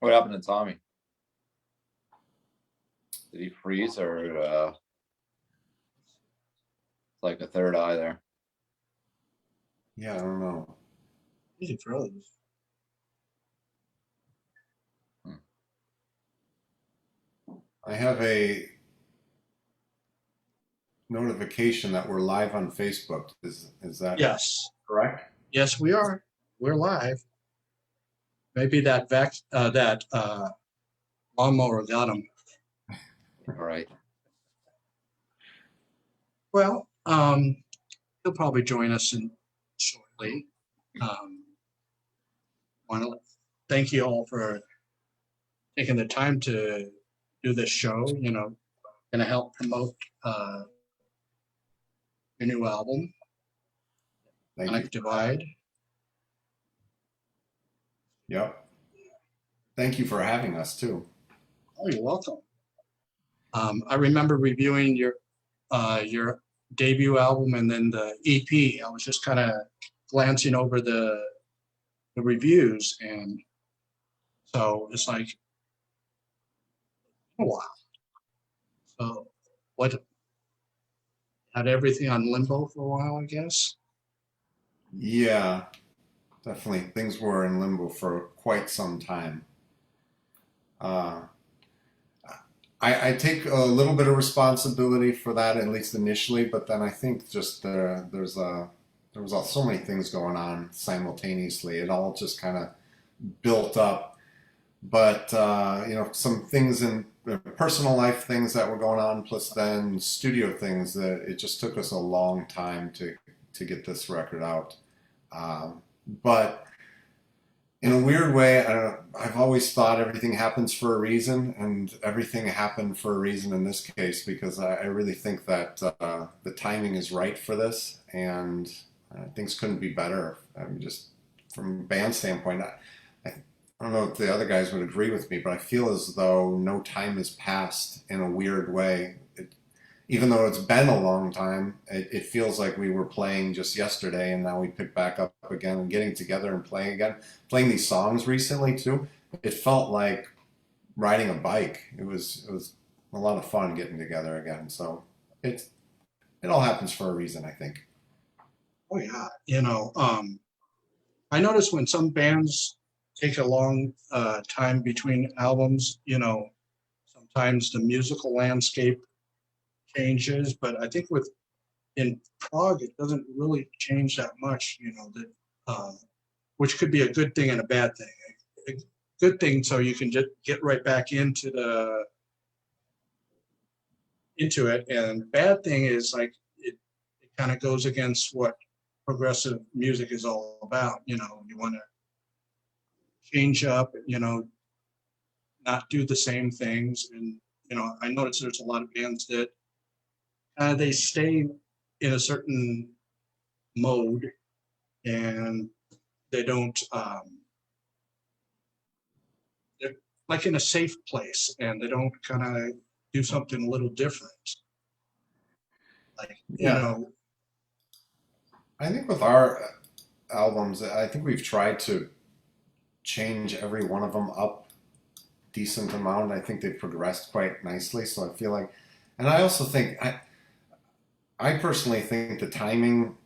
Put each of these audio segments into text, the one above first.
What happened to Tommy? Did he freeze or like a third eye there? Yeah, I don't know. He froze. I have a notification that we're live on Facebook. Is that Yes. correct? Yes, we are. We're live. Maybe that lawnmower got him. All right. Well, he'll probably join us shortly. Want to thank you all for taking the time to do this show. You know, going to help promote your new album, Thank Connect you. Divide. Yep. Thank you for having us too. Oh, you're welcome. I remember reviewing your debut album and then the EP. I was just kind of glancing over the reviews, and so it's like, oh wow. So what, had everything on limbo for a while, I guess. Yeah, definitely. Things were in limbo for quite some time. Uh, I take a little bit of responsibility for that, at least initially, but then I think just there was so many things going on simultaneously. It all just kind of built up. But some things in personal life, things that were going on, plus then studio things, that it just took us a long time to get this record out. But in a weird way, I've always thought everything happens for a reason, and everything happened for a reason in this case, because I really think that the timing is right for this, and things couldn't be better. I mean, just from a band standpoint, I don't know if the other guys would agree with me, but I feel as though no time has passed in a weird way. Even though it's been a long time, it feels like we were playing just yesterday, and now we pick back up again and getting together and playing again. Playing these songs recently too, it felt like riding a bike. It was a lot of fun getting together again. So it all happens for a reason, I think. Oh yeah, I notice when some bands take a long time between albums, sometimes the musical landscape changes, but I think in prog it doesn't really change that much, that which could be a good thing and a bad thing. A good thing, so you can just get right back into it, and bad thing is like it kind of goes against what progressive music is all about. You want to change up, not do the same things. And I notice there's a lot of bands that they stay in a certain mode, and they don't they're like in a safe place, and they don't kind of do something a little different, like Yeah, I think with our albums, I think we've tried to change every one of them up decent amount. I think they've progressed quite nicely. So I feel like, and I also think I personally think the timing,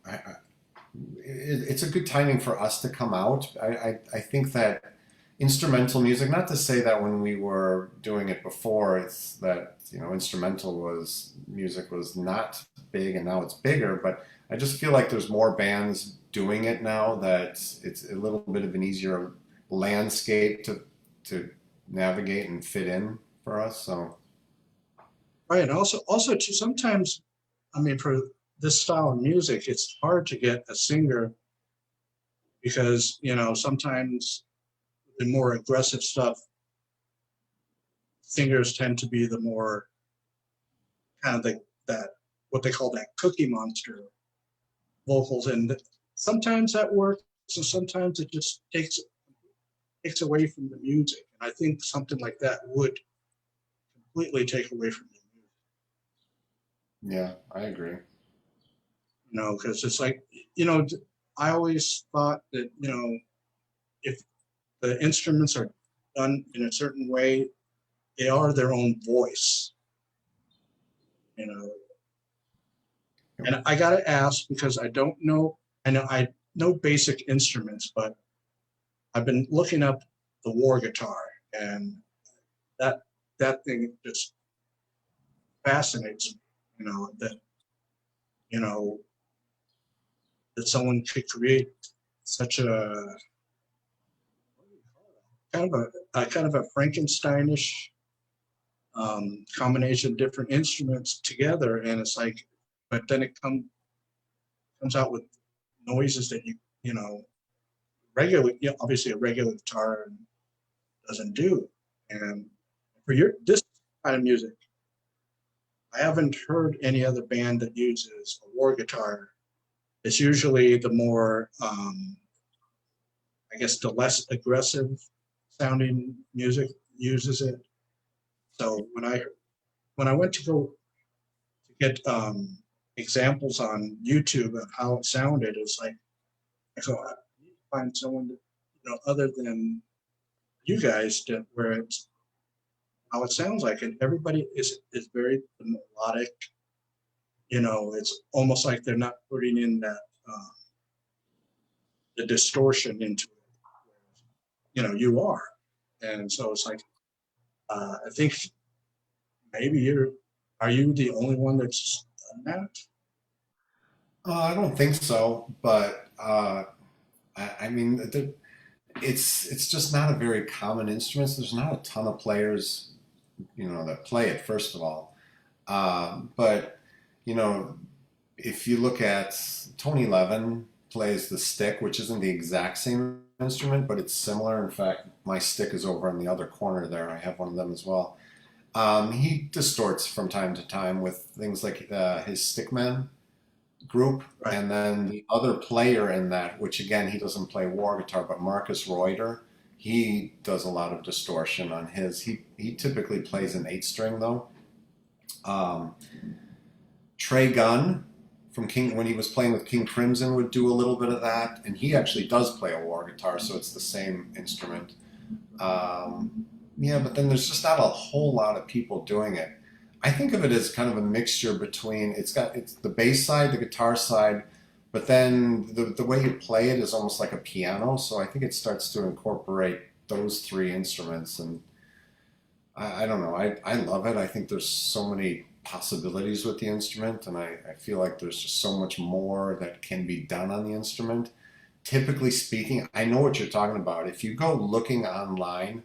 it's a good timing for us to come out. I think that instrumental music, not to say that when we were doing it before, it's that, instrumental music was not big and now it's bigger, but I just feel like there's more bands doing it now, that it's a little bit of an easier landscape to navigate and fit in for us. So right. And also too, sometimes, I mean, for this style of music, it's hard to get a singer because sometimes the more aggressive stuff, singers tend to be the more kind of that what they call that cookie monster vocals, and sometimes that works, and sometimes it just takes away from the music. And I think something like that would completely take away from the music. yeah, I agree. Because it's like, you know, I always thought that, if the instruments are done in a certain way, they are their own voice, you know. And I got to ask because I don't know, I know basic instruments, but I've been looking up the war guitar, and that that thing just fascinates me, you know, that someone could create such a kind of a Frankensteinish combination of different instruments together, and it's like, but then it comes out with noises that you know regular, obviously a regular guitar doesn't do. And for this kind of music, I haven't heard any other band that uses a war guitar. It's usually the more, I guess, the less aggressive sounding music uses it. So when I went to go to get examples on YouTube of how it sounded, it's like I thought I need to find someone that, other than you guys, that where it's how it sounds like it. Everybody is very melodic. It's almost like they're not putting in that the distortion into it. You are, and so it's like I think maybe are you the only one that's done that? I don't think so, but I mean, it's just not a very common instrument. There's not a ton of players, that play it. First of all, but you know, if you look at Tony Levin plays the stick, which isn't the exact same instrument, but it's similar. In fact, my stick is over in the other corner there. I have one of them as well. He distorts from time to time with things like his Stickman group, Right. and then the other player in that, which again he doesn't play war guitar, but Marcus Reuter, he does a lot of distortion on his. He typically plays an 8 string though. Um, Trey Gunn from King, when he was playing with King Crimson, would do a little bit of that, and he actually does play a war guitar, so it's the same instrument. Yeah, but then there's just not a whole lot of people doing it. I think of it as kind of a mixture between it's the bass side, the guitar side, but then the way you play it is almost like a piano. So I think it starts to incorporate those three instruments, and I don't know. I love it. I think there's so many possibilities with the instrument, and I feel like there's just so much more that can be done on the instrument. Typically speaking, I know what you're talking about. If you go looking online,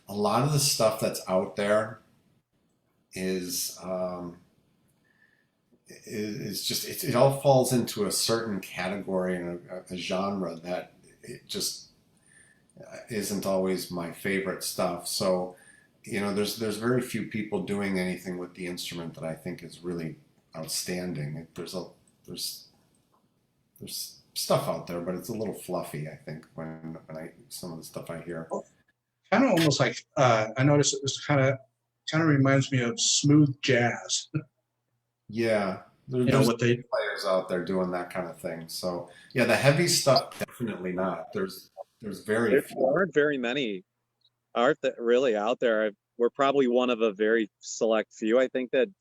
a lot of the stuff that's out there is just it all falls into a certain category and a genre that it just isn't always my favorite stuff. So there's very few people doing anything with the instrument that I think is really outstanding. There's stuff out there, but it's a little fluffy. I think when I some of the stuff I hear. Kind of almost like I noticed it was kind of reminds me of smooth jazz. Yeah, there's What they players out there doing that kind of thing. So yeah, the heavy stuff definitely not. There's very There few. aren't very many art that really out there. We're probably one of a very select few, I think, that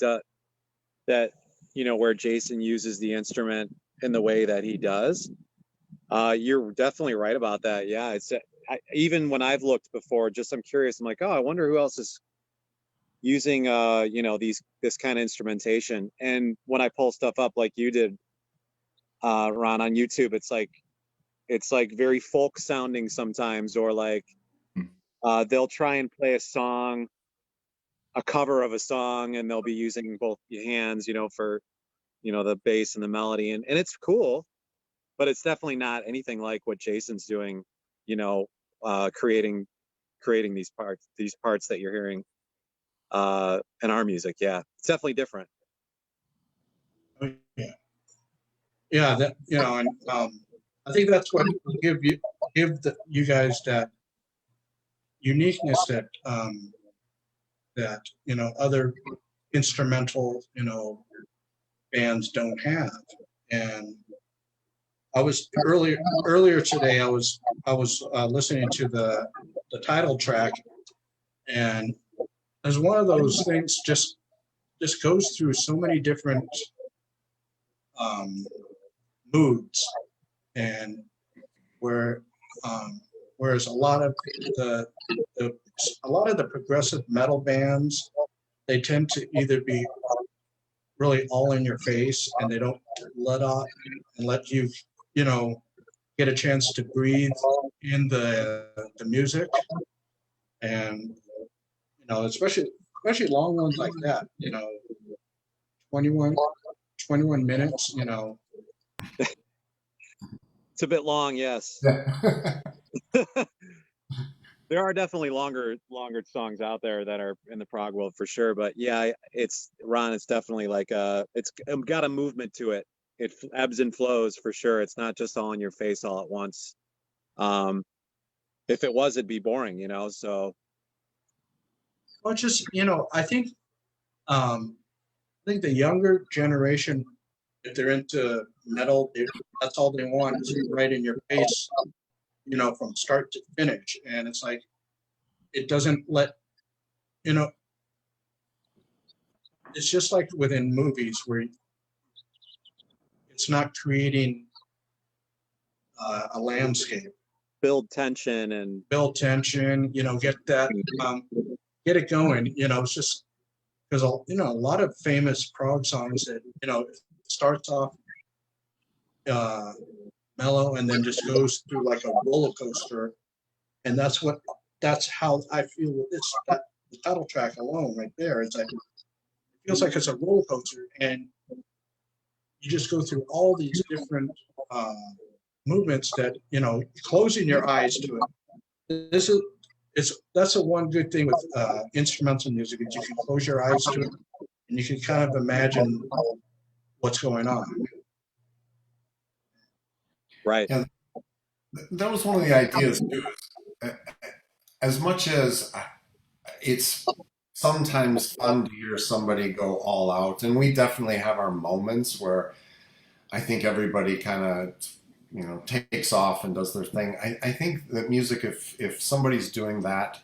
where Jason uses the instrument in the way that he does. You're definitely right about that. Yeah, even when I've looked before, just I'm curious. I'm like, oh, I wonder who else is using this kind of instrumentation. And when I pull stuff up like you did, Ron, on YouTube, it's like very folk sounding sometimes, or like they'll try and play a cover of a song, and they'll be using both hands, for the bass and the melody, and it's cool, but it's definitely not anything like what Jason's doing, creating these parts that you're hearing in our music. Yeah, it's definitely different. yeah, that and I think that's what give you guys that uniqueness that other instrumental bands don't have. And I was earlier today. I was listening to the title track, and as one of those things just goes through so many different um, moods, and where whereas the, the a lot of the progressive metal bands, they tend to either be really all in your face, and they don't let off and let you, you know, get a chance to breathe in the music. And especially long ones like that, 21 21 minutes, It's a bit long, yes. Yeah. There are definitely longer songs out there that are in the prog world for sure. But yeah, it's Ron. It's definitely like it's got a movement to it. It ebbs and flows for sure. It's not just all in your face all at once. Um, if it was, it'd be boring, So well, just I think the younger generation, if they're into metal, that's all they want is right in your face, from start to finish. And it's like it doesn't let you know. It's just like within movies where it's not creating a landscape, build tension and build tension, get that, get it going. It's just because a lot of famous prog songs that it starts off uh, mellow and then just goes through like a roller coaster, and that's how I feel with the title track alone right there. It's like it feels like it's a roller coaster, and you just go through all these different uh, movements that closing your eyes to it. That's a one good thing with instrumental music is you can close your eyes to it and you can kind of imagine what's going on. right. Yeah, that was one of the ideas too. As much as it's sometimes fun to hear somebody go all out, and we definitely have our moments where I think everybody kind of takes off and does their thing. I think that music, if somebody's doing that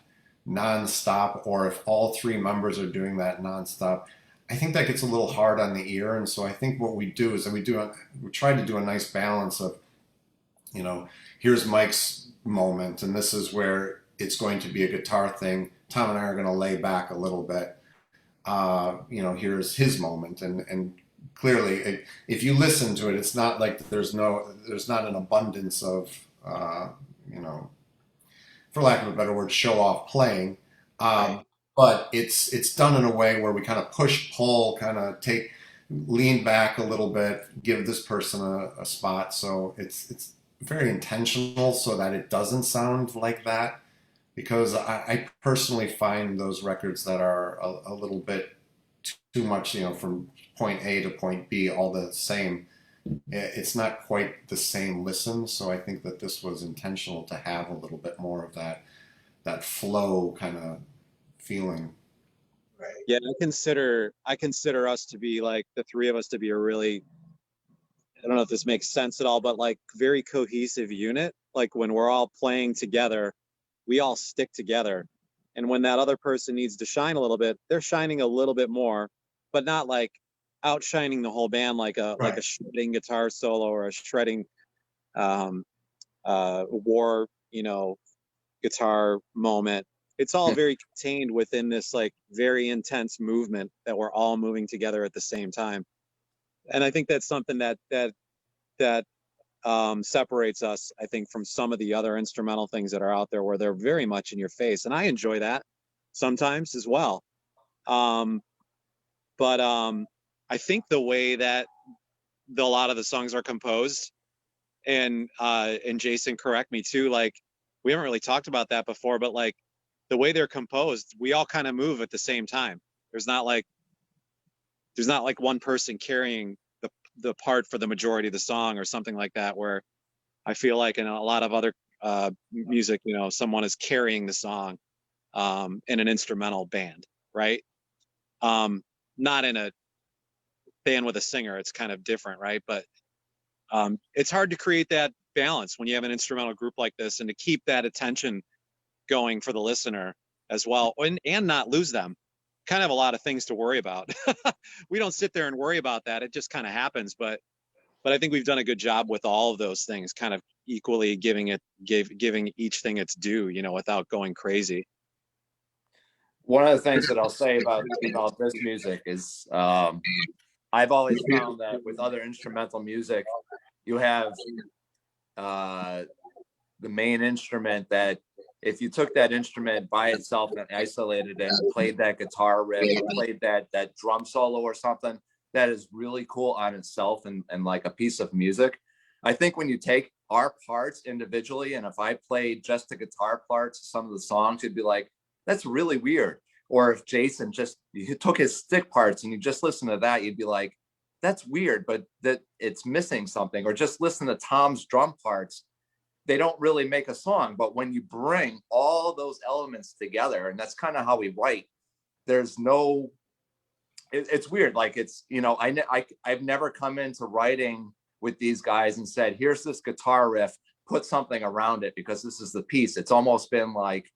nonstop, or if all three members are doing that nonstop, I think that gets a little hard on the ear. And so I think what we do is that we try to do a nice balance of, here's Mike's moment, and this is where it's going to be a guitar thing. Tom and I are going to lay back a little bit. Here's his moment, and clearly, if you listen to it, it's not like there's not an abundance of, you know, for lack of a better word, show off playing. Right. But it's done in a way where we kind of push, pull, kind of lean back a little bit, give this person a spot. So it's very intentional so that it doesn't sound like that. Because I personally find those records that are a little bit too much, from point A to point B, all the same. It's not quite the same listen. So I think that this was intentional to have a little bit more of that flow kind of feeling. Right. Yeah, I consider us to be like the three of us to be a really, I don't know if this makes sense at all, but like very cohesive unit. Like when we're all playing together, we all stick together. And when that other person needs to shine a little bit, they're shining a little bit more, but not like outshining the whole band like a Right. shredding guitar solo or a shredding um war, guitar moment. It's all very contained within this like very intense movement that we're all moving together at the same time. And I think that's something that separates us, I think, from some of the other instrumental things that are out there where they're very much in your face. And I enjoy that sometimes as well. Um, but I think the way that a lot of the songs are composed, and Jason, correct me too, like we haven't really talked about that before, but like the way they're composed, we all kind of move at the same time. There's not like one person carrying the part for the majority of the song or something like that, where I feel like in a lot of other music, someone is carrying the song in an instrumental band, right? Not in a band with a singer. It's kind of different, right? But It's hard to create that balance when you have an instrumental group like this, and to keep that attention going for the listener as well, and not lose them. Kind of have a lot of things to worry about. We don't sit there and worry about that. It just kind of happens. But I think we've done a good job with all of those things, kind of equally giving each thing its due, without going crazy. One of the things that I'll say about this music is I've always found that with other instrumental music, you have the main instrument that if you took that instrument by itself and isolated it and played that guitar riff or played that drum solo or something, that is really cool on itself and like a piece of music. I think when you take our parts individually, and if I played just the guitar parts of some of the songs, you'd be like, that's really weird. Or if Jason just took his stick parts and you just listen to that, you'd be like, that's weird, but that it's missing something. Or just listen to Tom's drum parts. They don't really make a song, but when you bring all those elements together, and that's kind of how we write, there's no, it's weird. Like it's, I've never come into writing with these guys and said, here's this guitar riff, put something around it because this is the piece. It's almost been like,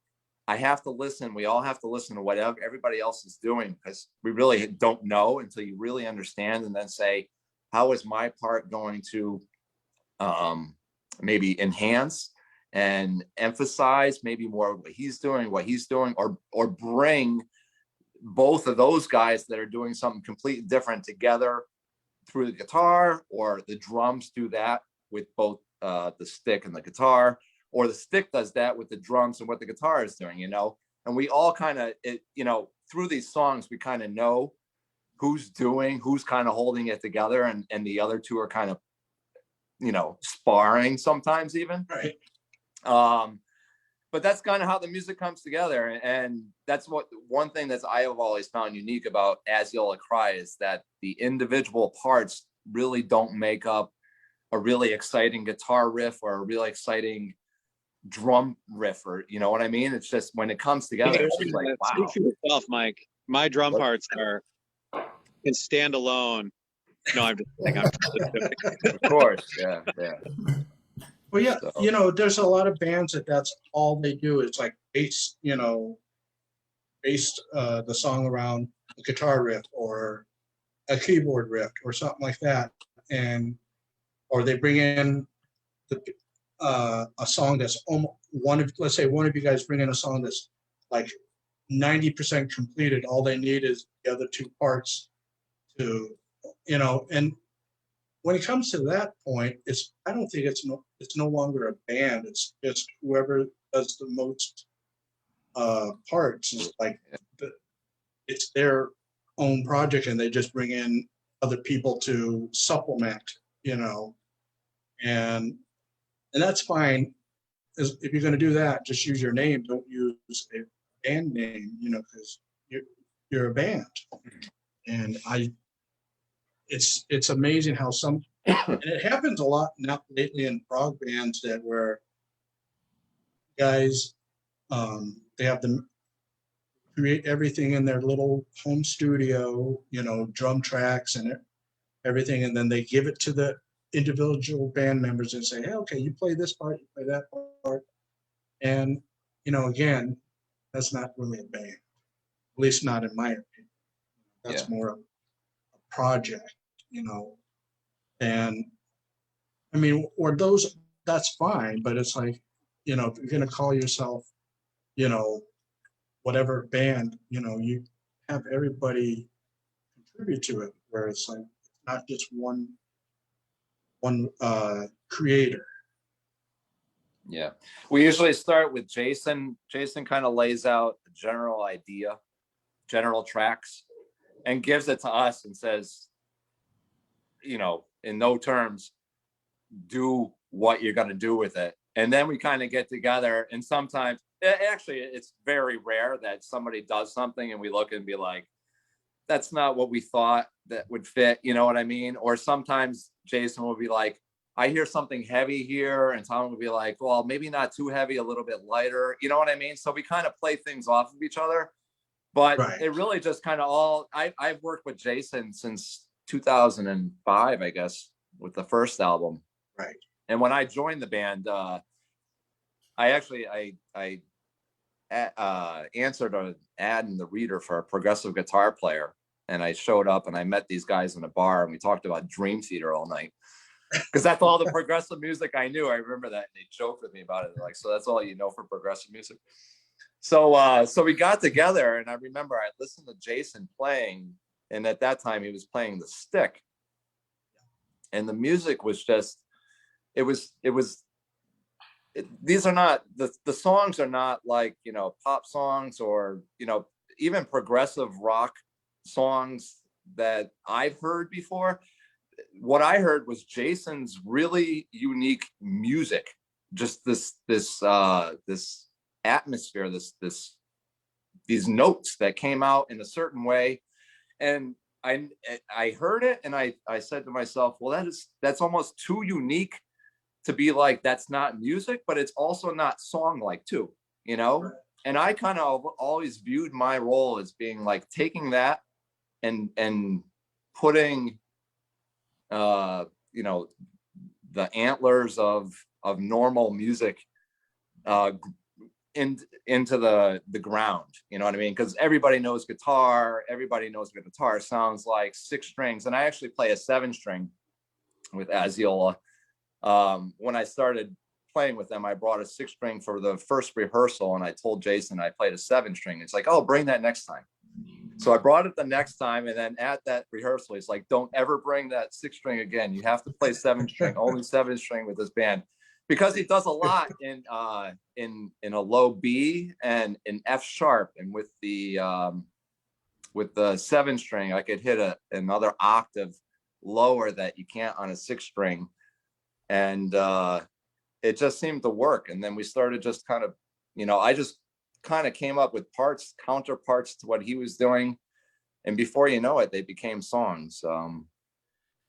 I have to listen. We all have to listen to whatever everybody else is doing because we really don't know until you really understand and then say, how is my part going to maybe enhance and emphasize maybe more what he's doing, or bring both of those guys that are doing something completely different together through the guitar, or the drums do that with both the stick and the guitar, or the stick does that with the drums and what the guitar is doing, and we all kind of, through these songs, we kind of know who's kind of holding it together, and the other two are kind of, sparring sometimes even. Right. But that's kind of how the music comes together. And that's one thing that I have always found unique about Aziola Cry is that the individual parts really don't make up a really exciting guitar riff or a really exciting drum riff, or you know what I mean? It's just when it comes together, it's just like, wow. Speak for yourself, Mike. My drum parts can stand alone. No, I'm just kidding. Of course, yeah. Well, yeah, So. there's a lot of bands that's all they do is like base the song around a guitar riff or a keyboard riff or something like that, or they bring in a song that's let's say one of you guys bring in a song that's like 90% completed. All they need is the other two parts to, and when it comes to that point, I don't think it's no longer a band. It's just whoever does the most parts. Is like it's their own project, and they just bring in other people to supplement, and that's fine. If you're going to do that, just use your name. Don't use a band name, because you're a band. And it's amazing how and it happens a lot now lately in prog bands that where guys, they have them create everything in their little home studio, drum tracks and everything, and then they give it to the individual band members and say, hey, okay, you play this part, you play that part. And, again, that's not really a band, at least not in my opinion. That's more of a project, and I mean, that's fine, but it's like, if you're going to call yourself, whatever band, you have everybody contribute to it, where it's like, not just one creator. Yeah, we usually start with Jason. Jason kind of lays out the general idea, general tracks, and gives it to us and says, in no terms, do what you're going to do with it. And then we kind of get together, and sometimes, actually, it's very rare that somebody does something and we look and be like, that's not what we thought that would fit. You know what I mean? Or sometimes Jason will be like, I hear something heavy here, and Tom would be like, well, maybe not too heavy, a little bit lighter. You know what I mean? So we kind of play things off of each other, but Right. It really just kind of I've worked with Jason since 2005, I guess, with the first album. Right. And when I joined the band, I actually answered an ad in the Reader for a progressive guitar player, and I showed up and I met these guys in a bar and we talked about Dream Theater all night because that's all the progressive music I knew. I remember that, and they joked with me about it. They're like, so that's all you know for progressive music? So we got together, and I remember I listened to Jason playing, and at that time he was playing the stick, and the music was just, these are not, the songs are not like, pop songs or, even progressive rock songs that I've heard before. What I heard was Jason's really unique music, just this atmosphere, these notes that came out in a certain way. And I heard it, and I said to myself, well, that's almost too unique to be like, that's not music, but it's also not song like too, And I kind of always viewed my role as being like taking that and putting the antlers of normal music into the ground, you know what I mean? Because everybody knows guitar, everybody knows what guitar sounds like, 6 strings, and I actually play a 7-string with Aziola. When I started playing with them, I brought a 6-string for the first rehearsal, and I told Jason I played a 7-string. It's like, oh, bring that next time. So I brought it the next time, and then at that rehearsal, he's like, don't ever bring that 6-string again. You have to play 7-string, only 7-string with this band, because he does a lot in a low B and in F sharp, and with the 7-string, I could hit another octave lower that you can't on a 6-string, and it just seemed to work. And then we started just kind of, I just kind of came up with counterparts to what he was doing, and before you know it, they became songs.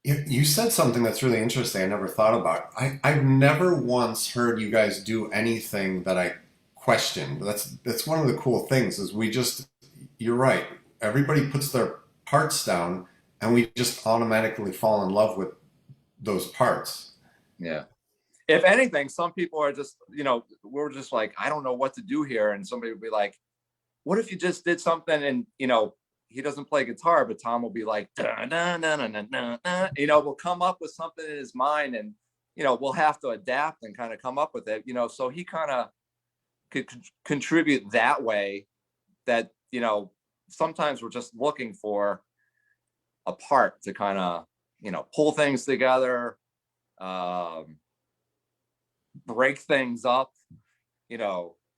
You said something that's really interesting I never thought about. I've never once heard you guys do anything that I questioned. That's one of the cool things is you're right. Everybody puts their parts down, and we just automatically fall in love with those parts. Yeah. If anything, some people are just, we're just like, I don't know what to do here. And somebody would be like, what if you just did something? And, he doesn't play guitar, but Tom will be like, da, da, da, da, da, da, da. We'll come up with something in his mind, and, we'll have to adapt and kind of come up with it, so he kind of could contribute that way, that, sometimes we're just looking for a part to kind of, pull things together, break things up,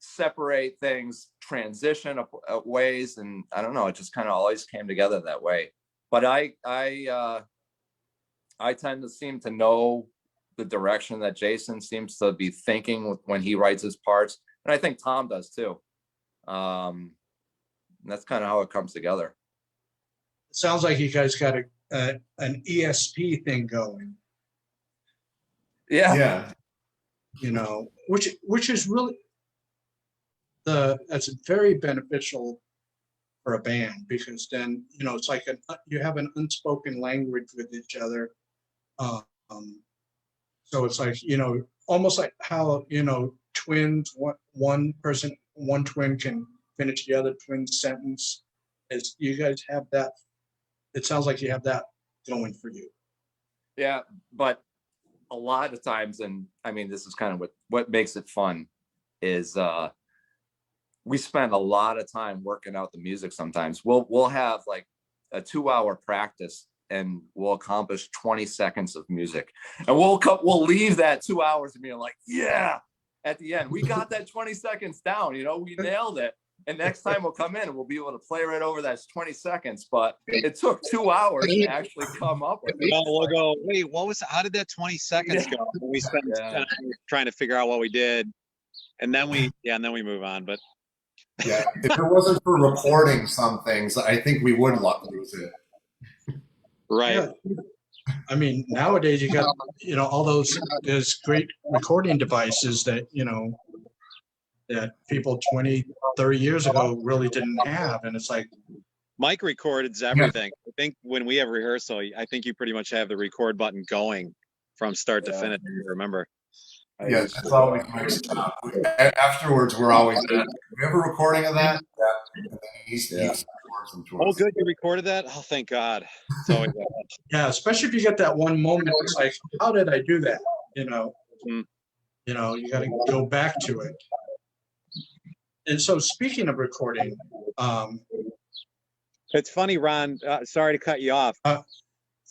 separate things, transition ways, and I don't know, it just kind of always came together that way. But I tend to seem to know the direction that Jason seems to be thinking when he writes his parts, and I think Tom does too. That's kind of how it comes together. It sounds like you guys got an ESP thing going. Yeah. Which is really that's very beneficial for a band, because then it's like you have an unspoken language with each other. So it's like almost like how twins, one twin can finish the other twin's sentence. As you guys have that, it sounds like you have that going for you. Yeah, but a lot of times, and I mean, this is kind of what makes it fun, is we spend a lot of time working out the music. Sometimes we'll have like a 2-hour practice, and we'll accomplish 20 seconds of music, and we'll leave that 2 hours and be like, yeah, at the end we got that 20 seconds down, we nailed it. And next time we'll come in and we'll be able to play right over that 20 seconds, but it took 2 hours to actually come up with it. We'll go, wait, how did that 20 seconds go? And we spent time trying to figure out what we did, and then we move on. But yeah, if it wasn't for recording some things, I think we would lose it. Right. Yeah. I mean, nowadays you got all those great recording devices that that people 20, 30 years ago really didn't have, and it's like Mike records everything. I think when we have rehearsal, I think you pretty much have the record button going from start to Yeah. finish. I remember. I Yeah, used that's to- always my stop. Afterwards, we're always asking, we have a recording of that? Yeah. And then he Yeah. records them to Oh, us. good. You recorded that? Oh, thank God. It's always Yeah, especially if you get that one moment, it's like, how did I do that? You know, Mm. you know, you got to go back to it. And so, speaking of recording, It's funny, Ron. Sorry to cut you off. Uh,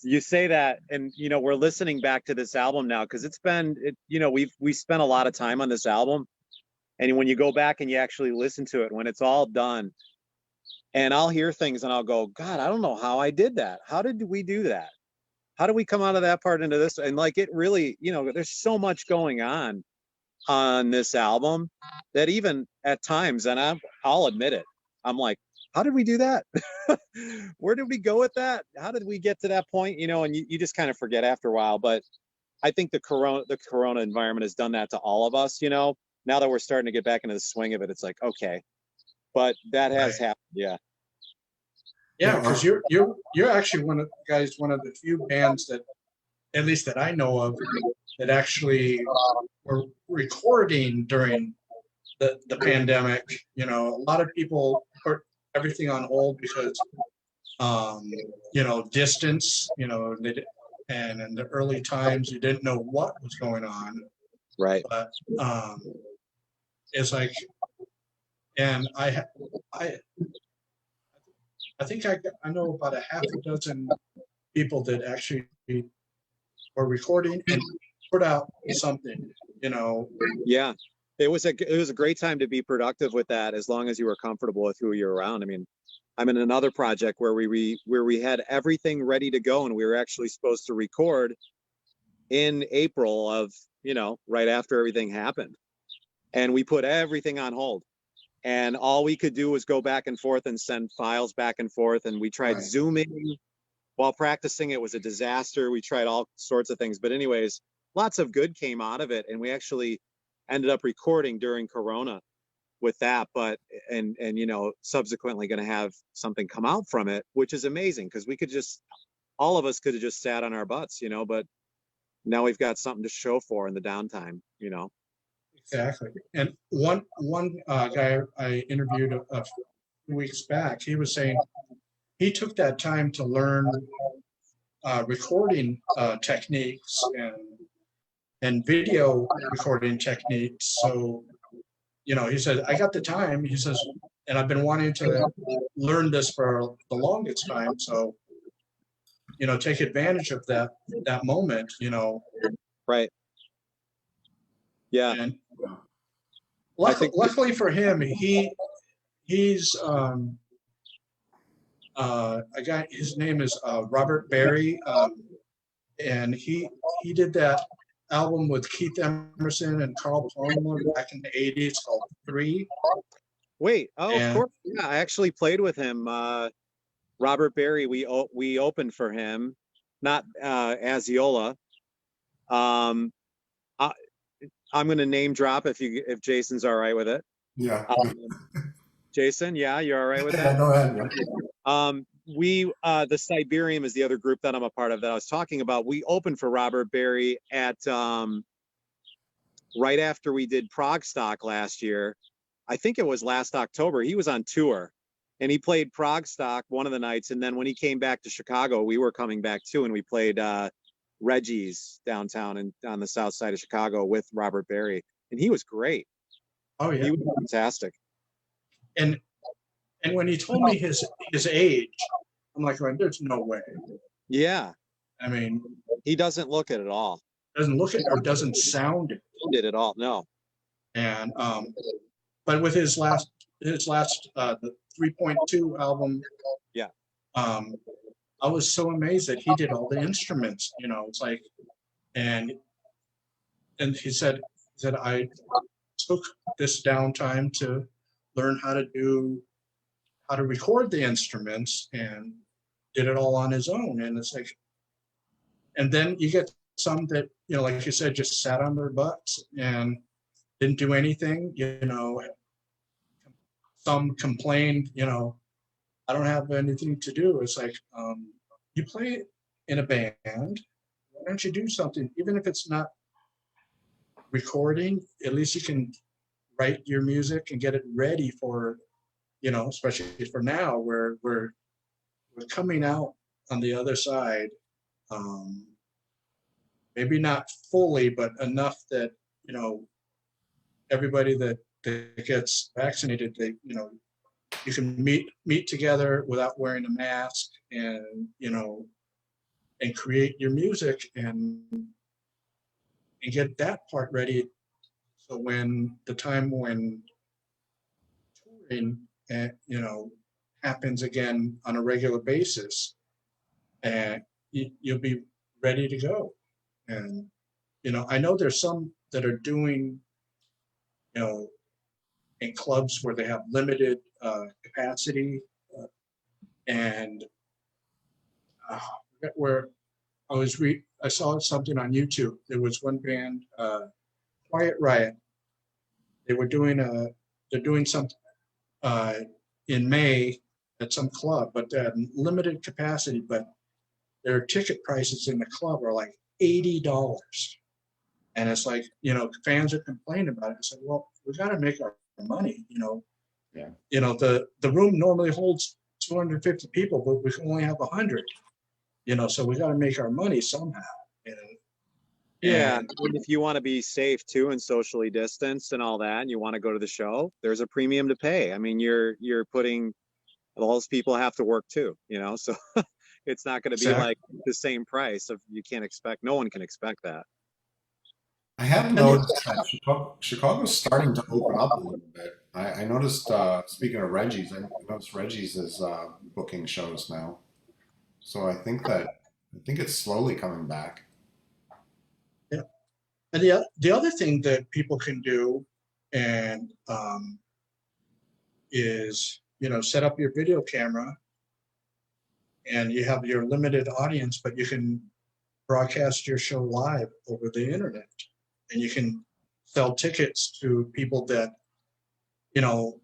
You say that, and you know, we're listening back to this album now because it's been, you know, we spent a lot of time on this album, and when you go back and you actually listen to it, when it's all done, and I'll hear things and I'll go, God, I don't know how I did that. How did we do that? How do we come out of that part into this? And like, it really, you know, there's so much going on this album that even at times, and I'll admit it, I'm like, how did we do that? Where did we go with that? How did we get to that point? You know, and you just kind of forget after a while. But I think the corona environment has done that to all of us, you know. Now that we're starting to get back into the swing of it, it's like, okay. But that has Right. happened, yeah. yeah, Yeah, because you're actually one of the few bands that, at least that I know of, that actually were recording during the pandemic. You know, a lot of people put everything on hold because, you know, distance. You know, and in the early times, you didn't know what was going on. Right. But it's like, and I think I know about a half a dozen people that actually were recording and put out something, you know. Yeah. It was a great time to be productive with that, as long as you were comfortable with who you're around. I mean, I'm in another project where we had everything ready to go, and we were actually supposed to record in April of, you know, right after everything happened. And we put everything on hold. And all we could do was go back and forth and send files back and forth. And we tried Right. Zooming while practicing. It was a disaster. We tried all sorts of things. But anyways, lots of good came out of it. And we actually ended up recording during Corona with that. But and you know, subsequently going to have something come out from it, which is amazing, because we could just, all of us could have just sat on our butts, you know, but now we've got something to show for in the downtime, you know. Exactly. And one guy I interviewed a few weeks back, he was saying he took that time to learn recording techniques and video recording techniques. So, you know, he said, I got the time. He says, and I've been wanting to learn this for the longest time. So, you know, take advantage of that moment, you know. Right. Yeah. And I think luckily for him, he's a guy. His name is Robert Berry, and he did that album with Keith Emerson and Carl Palmer back in the '80s called Three. Wait, oh, of And course. Yeah, I actually played with him. Robert Berry, we opened for him, not Aziola. Um, I, I'm going to name drop if Jason's all right with it. Yeah. Jason, yeah, you're all right with Yeah, that? go ahead. The Siberium is the other group that I'm a part of that I was talking about. We opened for Robert Berry at right after we did Prague Stock last year. I think it was last October. He was on tour and he played Prague Stock one of the nights. And then when he came back to Chicago, we were coming back too. And we played Reggie's downtown and on the south side of Chicago with Robert Berry. And he was great. oh yeah, He was fantastic. and when he told me his age, I'm like, well, there's no way. Yeah. I mean, He doesn't look it at all. doesn't look it or doesn't sound it. Did it all. No. And but with his last the 3.2 album, Yeah. I was so amazed that he did all the instruments. You know, it's like, and he said I took this downtime to learn how to record the instruments and did it all on his own. And it's like, and then you get some that, you know, like you said, just sat on their butts and didn't do anything. You know, some complained, you know, I don't have anything to do. It's like, you play in a band. why don't you do something, even if it's not recording, at least you can write your music and get it ready for, especially for now where we're coming out on the other side. Um, Maybe not fully, but enough that, everybody that gets vaccinated, you can meet together without wearing a mask and, and create your music and get that part ready. So when the time when touring, happens again on a regular basis, and you'll be ready to go. And, I know there's some that are doing, you know, in clubs where they have limited capacity, and where I saw something on YouTube. There was one band, Quiet Riot. They were they're doing something uh, in May at some club, but they had limited capacity. But their ticket prices in the club are like $80, and it's like, fans are complaining about it. I said, well, we got to make our money. Yeah. The room normally holds 250 people, but we can only have 100. So we got to make our money somehow. Yeah, And and if you want to be safe too and socially distanced and all that, and you want to go to the show, there's a premium to pay. I mean, you're putting all those people have to work too, so it's not going to be like the same price. Of you can't expect, no one can expect that. I have noticed that Chicago's starting to open up a little bit. I noticed, speaking of Reggie's, I noticed Reggie's is booking shows now. So I think it's slowly coming back. yeah, and the other thing that people can do, and is set up your video camera, and you have your limited audience, but you can broadcast your show live over the internet, and you can sell tickets to people that don't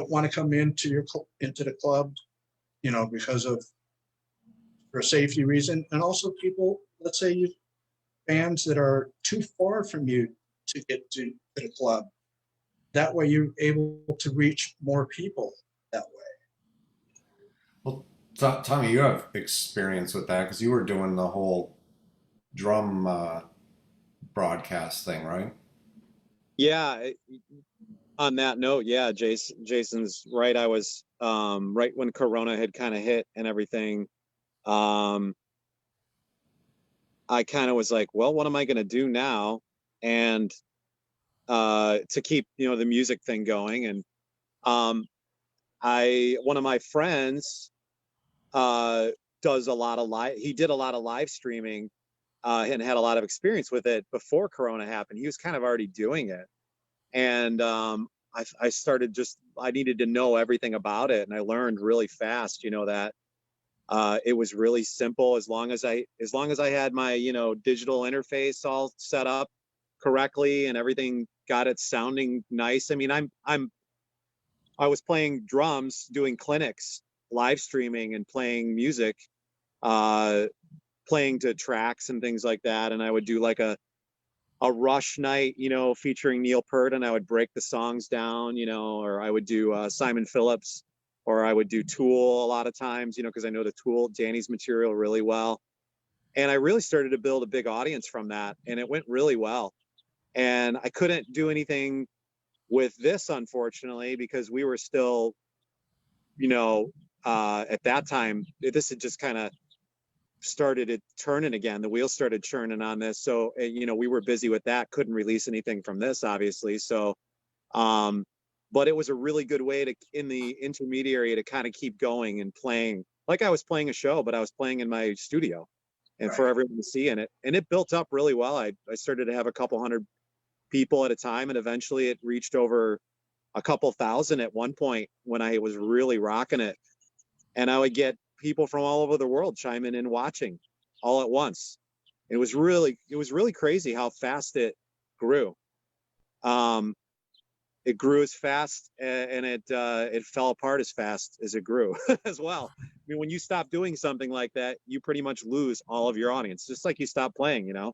want to come into the club, because of for a safety reason, and also people, let's say you fans that are too far from you to get to the club. That way, you're able to reach more people that way. Well, Tommy, you have experience with that because you were doing the whole drum broadcast thing, right? Yeah. On that note, yeah, Jason's right. I was right when Corona had kind of hit and everything. I kind of was like, well, what am I going to do now? And to keep the music thing going. And one of my friends does a lot of live. He did a lot of live streaming and had a lot of experience with it before Corona happened. He was kind of already doing it, and I started I needed to know everything about it, and I learned really fast. That it was really simple as long as I had my digital interface all set up correctly and everything got it sounding nice. I mean, I was playing drums, doing clinics, live streaming, and playing music, playing to tracks and things like that. And I would do like a Rush night, featuring Neil Peart, and I would break the songs down, or I would do Simon Phillips, or I would do Tool a lot of times, because I know the Tool, Danny's material really well. And I really started to build a big audience from that, and it went really well. And I couldn't do anything with this, unfortunately, because we were still, at that time, this had just kind of started it turning again. The wheels started churning on this. So, we were busy with that, couldn't release anything from this, obviously. So, but it was a really good way in the intermediary to kind of keep going and playing like I was playing a show, but I was playing in my studio and Right. for everyone to see. And it built up really well. I started to have a couple hundred people at a time, and eventually it reached over a couple thousand at one point when I was really rocking it. And I would get people from all over the world chiming in watching all at once. It was really crazy how fast it grew. it grew as fast and it fell apart as fast as it grew as well. I mean, when you stop doing something like that, you pretty much lose all of your audience, just like you stop playing, you know.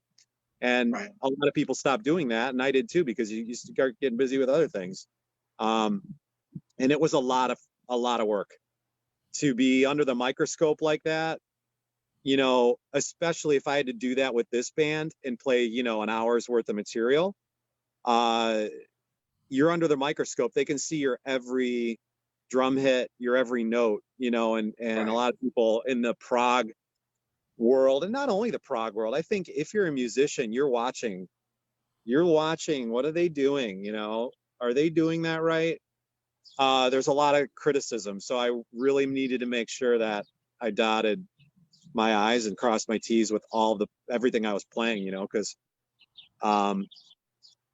And Right. a lot of people stopped doing that, and I did too, because you start getting busy with other things. Um, and it was a lot of work to be under the microscope like that, you know, especially if I had to do that with this band and play, you know, an hour's worth of material. Uh, you're under the microscope. They can see your every drum hit, your every note, you know, and Right. a lot of people in the prog world, and not only the prog world, I think if you're a musician, you're watching, what are they doing? You know, are they doing that right? There's a lot of criticism. So I really needed to make sure that I dotted my I's and crossed my T's with everything I was playing, you know, because um,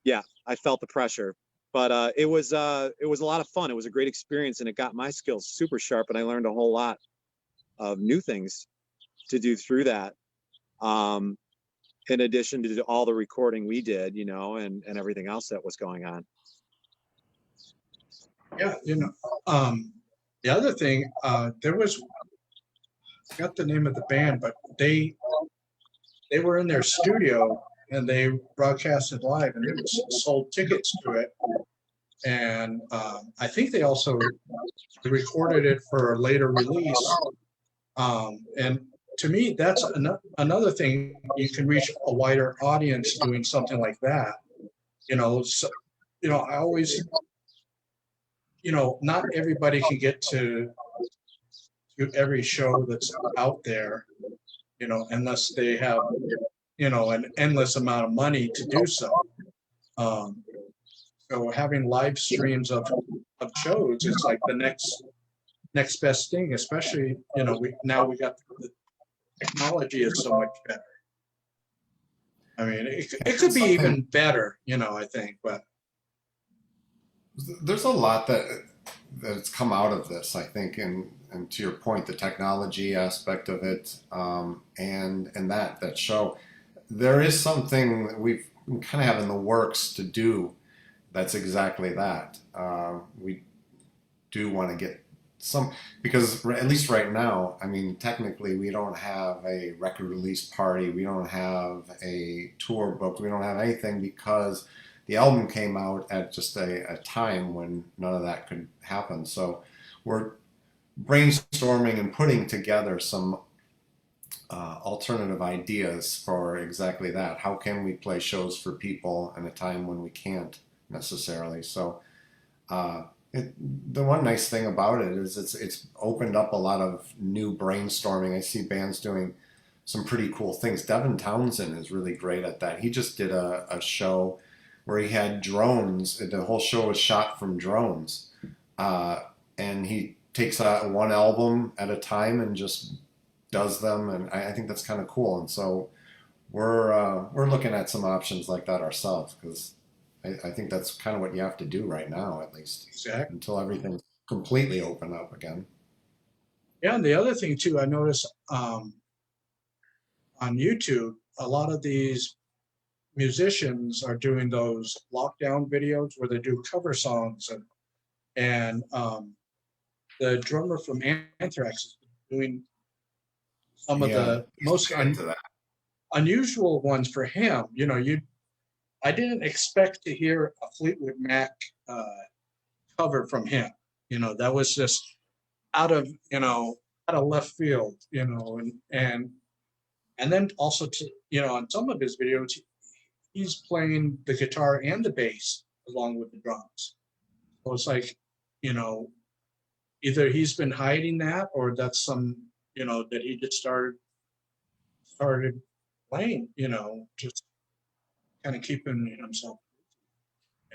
yeah, I felt the pressure. But it was a lot of fun. It was a great experience, and it got my skills super sharp, and I learned a whole lot of new things to do through that. Um, in addition to all the recording we did, you know, and everything else that was going on. Yeah, you know, the other thing, there was, I forgot the name of the band, but they were in their studio and they broadcasted live, and it sold tickets to it. And I think they also recorded it for a later release. And to me, that's another thing. You can reach a wider audience doing something like that. You know, so, you know, I always, you know, not everybody can get to every show that's out there, you know, unless they have, you know, an endless amount of money to do so. Um, so having live streams of shows is like the next best thing, especially, you know, we got the technology is so much better. I mean, it could be even better, you know, I think, but there's a lot that's come out of this, I think, and to your point, the technology aspect of it, and that show, there is something that we kind of have in the works to do. That's exactly that. We do want to get some, because at least right now, I mean, technically, we don't have a record release party, we don't have a tour booked, we don't have anything, because the album came out at just a time when none of that could happen. So we're brainstorming and putting together some alternative ideas for exactly that. How can we play shows for people in a time when we can't necessarily? So uh, the one nice thing about it is it's opened up a lot of new brainstorming. I see bands doing some pretty cool things. Devin Townsend is really great at that. He just did a show where he had drones. The whole show was shot from drones, and he takes one album at a time and just does them, and I think that's kind of cool. And so we're looking at some options like that ourselves, because I think that's kind of what you have to do right now, at least, exactly. until everything's completely open up again. Yeah, and the other thing too, I noticed on YouTube, a lot of these musicians are doing those lockdown videos where they do cover songs, and the drummer from Anthrax is doing some of Yeah, the most into that. unusual ones for him. You know, I didn't expect to hear a Fleetwood Mac uh, cover from him. You know, that was just out of, you know, out of left field. You know, and then also, to, you know, on some of his videos, he's playing the guitar and the bass along with the drums. So it's like, you know, either he's been hiding that, or that's some, you know, that he just started playing, you know, just kind of keeping himself.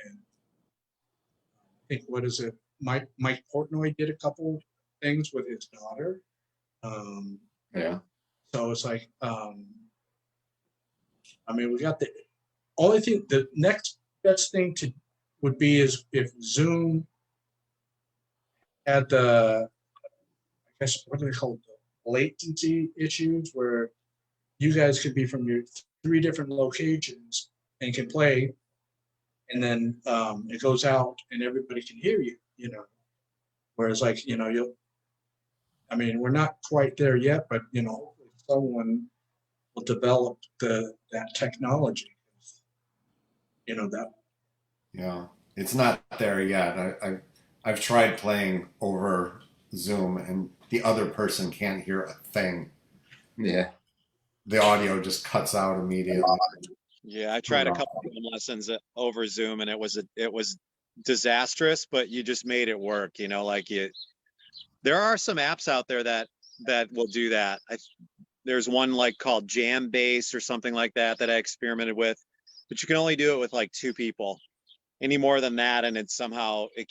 And I think, what is it? Mike Portnoy did a couple things with his daughter. Um, Yeah. so it's like, I mean, we got the only thing. The next best thing to would be is if Zoom had the, I guess, what do they call it, the latency issues, where you guys could be from your 3 different locations and can play and then it goes out and everybody can hear you, whereas like, I mean, we're not quite there yet, but hopefully someone will develop that technology, that. Yeah, it's not there yet. I've tried playing over Zoom, and the other person can't hear a thing. Yeah. The audio just cuts out immediately. Yeah, I tried a couple of lessons over Zoom, and it was disastrous, but you just made it work. There are some apps out there that will do that. There's one like called Jam Base or something like that I experimented with, but you can only do it with like 2 people. Any more than that, and it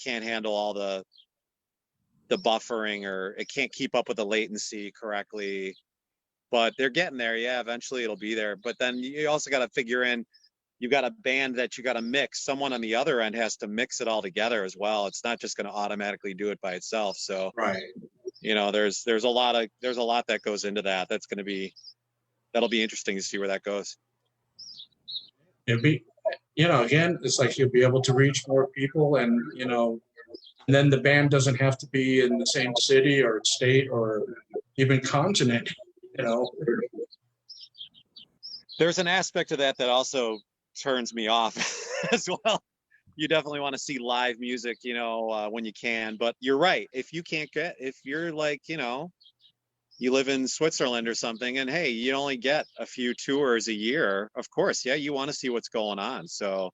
can't handle all the buffering, or it can't keep up with the latency correctly. But they're getting there. Yeah, eventually it'll be there. But then you also got to figure in, you got a band that you got to mix. Someone on the other end has to mix it all together as well. It's not just going to automatically do it by itself. So Right. there's a lot that goes into that. That'll be interesting to see where that goes. It'd be, again, it's like you'll be able to reach more people, and and then the band doesn't have to be in the same city or state or even continent. There's an aspect of that also turns me off as well. You definitely want to see live music, when you can. But you're right. If you're like, you live in Switzerland or something, and hey, you only get a few tours a year, of course, yeah, you want to see what's going on. So,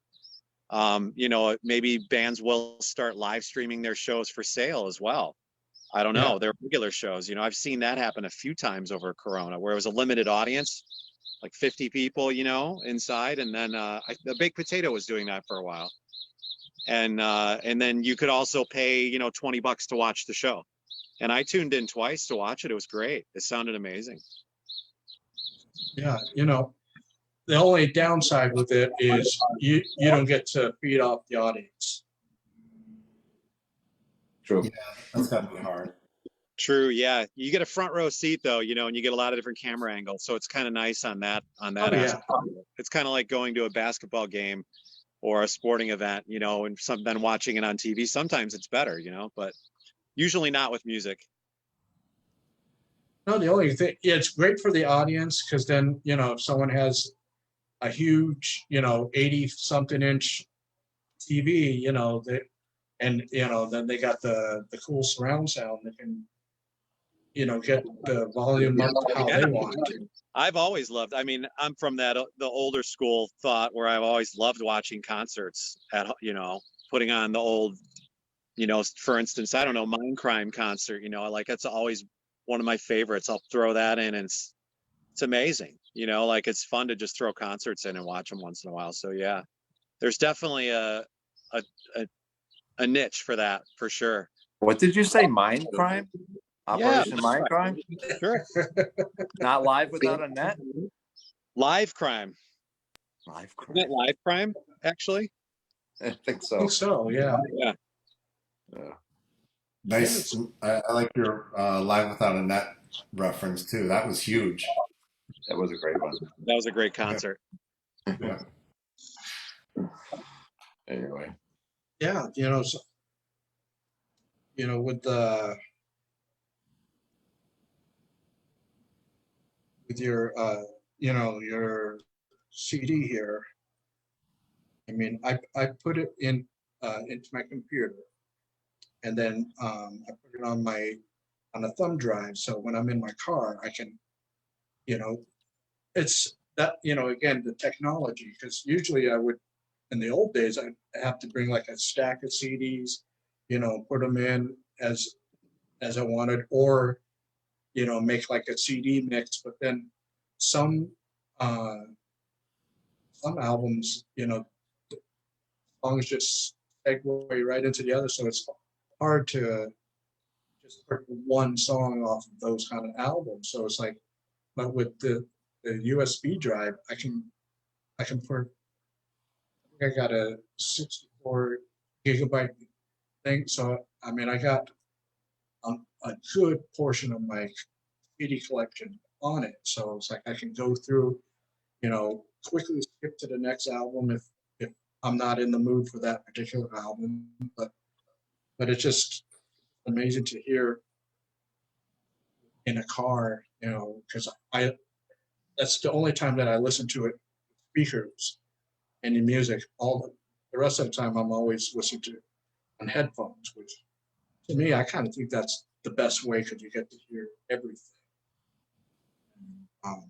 maybe bands will start live streaming their shows for sale as well. I don't know. Yeah. Their regular shows, I've seen that happen a few times over Corona, where it was a limited audience, like 50 people, inside. And then the Baked Potato was doing that for a while. And then you could also pay, $20 to watch the show. And I tuned in twice to watch it. It was great. It sounded amazing. Yeah, the only downside with it is you don't get to feed off the audience. True. Yeah, that's got to be hard. True. Yeah. You get a front row seat though, and you get a lot of different camera angles. So it's kind of nice on that Oh, yeah. aspect. It's kind of like going to a basketball game or a sporting event, and then watching it on TV. Sometimes it's better, but usually not with music. No, the only thing, it's great for the audience, because then, if someone has a huge, 80 something inch TV, then they got the cool surround sound that can, get the volume up how they want. I've always loved, I'm from the older school thought, where I've always loved watching concerts putting on the old, for instance, I don't know, Mindcrime concert, like that's always one of my favorites. I'll throw that in, and it's amazing, like it's fun to just throw concerts in and watch them once in a while. So yeah, there's definitely a niche for that, for sure. What did you say? Mind crime? Operation Mind Crime? Sure. Not live without a net? Live crime. Live crime. Isn't it live crime, actually? I think I so. think so, yeah. Yeah. Nice. I like your Live Without a Net reference too. That was huge. That was a great one. That was a great concert. Yeah. Anyway. Yeah, so, with your your CD here, I put it in into my computer, and then I put it on a thumb drive, so when I'm in my car I can, it's that, again, the technology, because usually I would, in the old days, I'd have to bring like a stack of CDs, put them in as I wanted, or make like a CD mix. But then some albums, songs just segue right into the other, so it's hard to just put one song off of those kind of albums. So it's like, but with the USB drive, I can put, I got a 64 gigabyte thing. So I got a good portion of my CD collection on it. So it's like I can go through, quickly skip to the next album if I'm not in the mood for that particular album, but it's just amazing to hear in a car, you know, because that's the only time that I listen to it, speakers and in music. The rest of the time I'm always listening to it on headphones, which to me, I kind of think that's the best way because you get to hear everything. Um,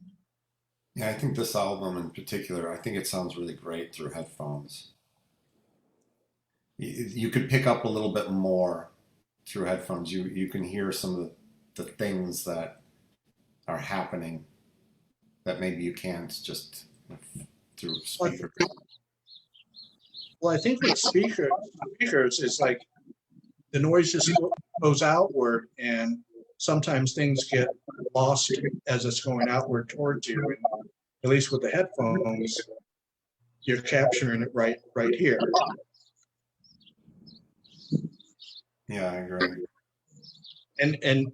Yeah, I think this album in particular, I think it sounds really great through headphones. You could pick up a little bit more through headphones. You can hear some of the things that are happening that maybe you can't just through speakers. well, I think with speakers, it's like the noise just goes outward, and sometimes things get lost as it's going outward towards you. And at least with the headphones, you're capturing it right here. Yeah, I agree. And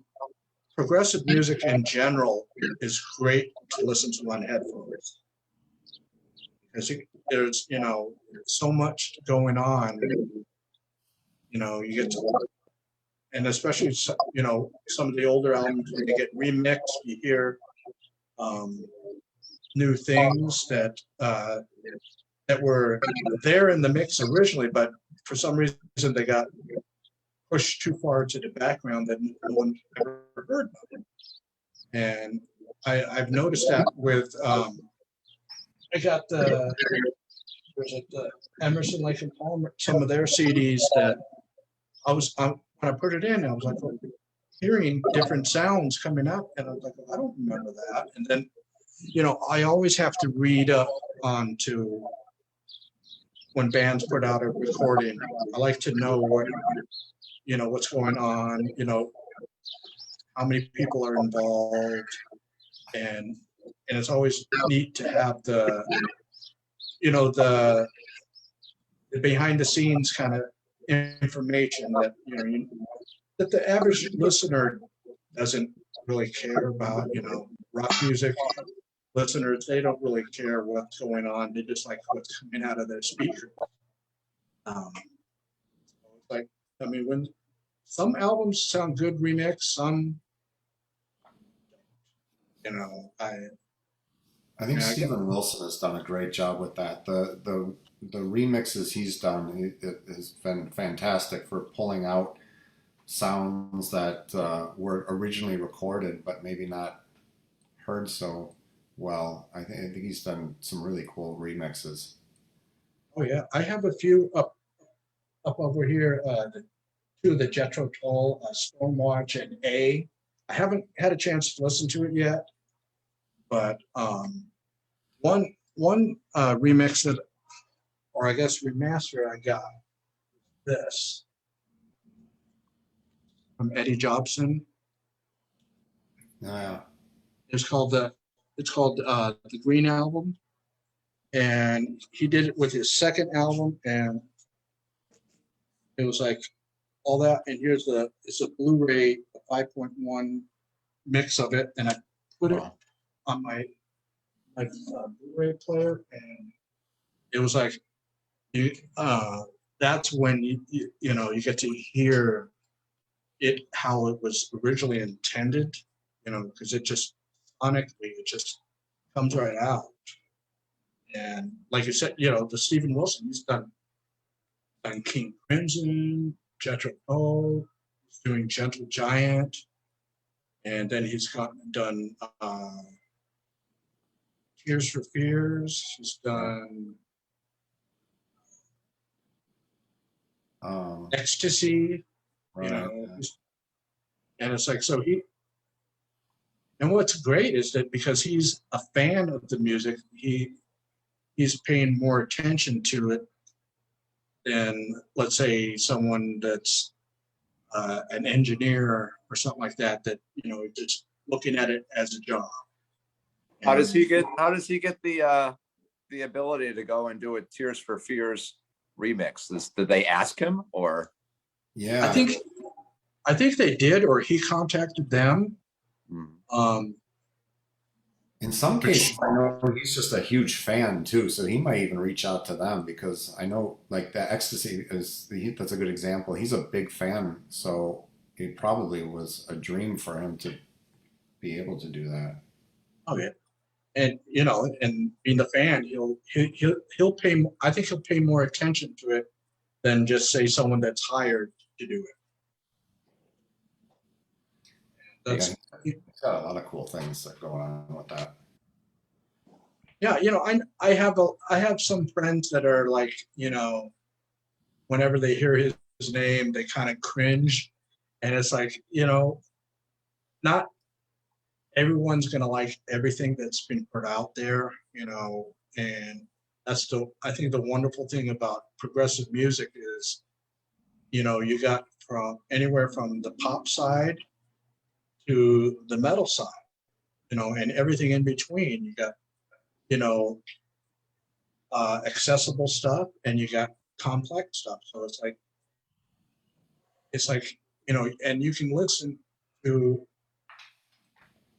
progressive music in general is great to listen to on headphones because there's so much going on. You get to, and especially some of the older albums when they get remixed, you hear new things that were there in the mix originally, but for some reason they got pushed too far to the background that no one ever heard of. And I've noticed that with I got the Emerson, Lake and Palmer, some of their CDs that when I put it in, I was like hearing different sounds coming up, and I was like, I don't remember that. And then, I always have to read up onto when bands put out a recording. I like to know what's going on, how many people are involved, and it's always neat to have the behind the scenes kind of information that that the average listener doesn't really care about. Rock music listeners, they don't really care what's going on. They just like what's coming out of their speaker. Like, I mean, when some albums sound good remix, some, I think Steven Wilson has done a great job with that. The remixes he's done, it has been fantastic for pulling out sounds that were originally recorded but maybe not heard so well. I think he's done some really cool remixes. Oh yeah, I have a few up over here. Two of the Jethro Tull, Stormwatch and A. I haven't had a chance to listen to it yet, but one remix that, or I guess remaster, I got this from Eddie Jobson. Yeah. It's called the Green Album, and he did it with his second album, and it was like all that. And it's a Blu-ray 5.1 mix of it, and I put it on my Blu-ray player, and it was like that's when you get to hear it how it was originally intended, because it just sonically it just comes right out. And like you said, the Steven Wilson, he's done King Crimson, Jethro Tull, he's doing Gentle Giant, and then he's done Tears for Fears. He's done Ecstasy, Right. and it's like, so and what's great is that because he's a fan of the music, he's paying more attention to it than, let's say, someone that's an engineer or something like that just looking at it as a job. How does he get the ability to go and do a Tears for Fears remix? Did they ask him, or? Yeah. I think they did, or he contacted them. In some cases, I know he's just a huge fan too, so he might even reach out to them because I know like that ecstasy that's a good example. He's a big fan, so it probably was a dream for him to be able to do that. Oh yeah. And you know, and being a fan, he'll pay. I think he'll pay more attention to it than just say someone that's hired to do it. Yeah, That's he's got a lot of cool things that going on with that. yeah. You know, I have some friends that are like, you know, whenever they hear his name, they kind of cringe, and it's like, you know, not everyone's gonna like everything that's been put out there, you know, and that's the I think the wonderful thing about progressive music is, you know, you got from anywhere from the pop side to the metal side, you know, and everything in between. You got, you know, accessible stuff and you got complex stuff. So it's like, you know, and you can listen to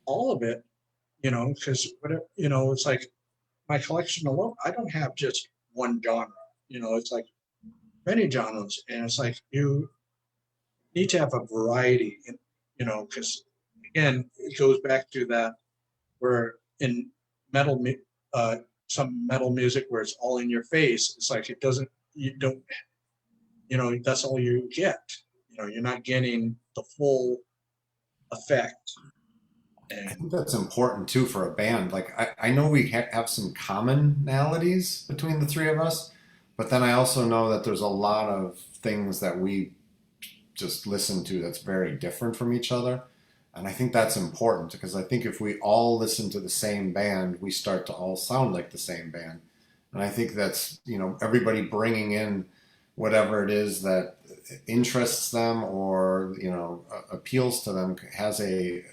all of it, you know, because whatever, you know, it's like my collection alone, I don't have just one genre. You know, it's like many genres, and it's like you need to have a variety. You know, because again, it goes back to that where in metal, uh, some metal music where it's all in your face. It's like it doesn't. You don't. You know, that's all you get. You know, you're not getting the full effect. I And think that's important too for a band. Like I know we have some commonalities between the three of us, but then I also know that there's a lot of things that we just listen to that's very different from each other. And I think that's important because I think if we all listen to the same band, we start to all sound like the same band. And I think that's, you know, everybody bringing in whatever it is that interests them or, you know, appeals to them has a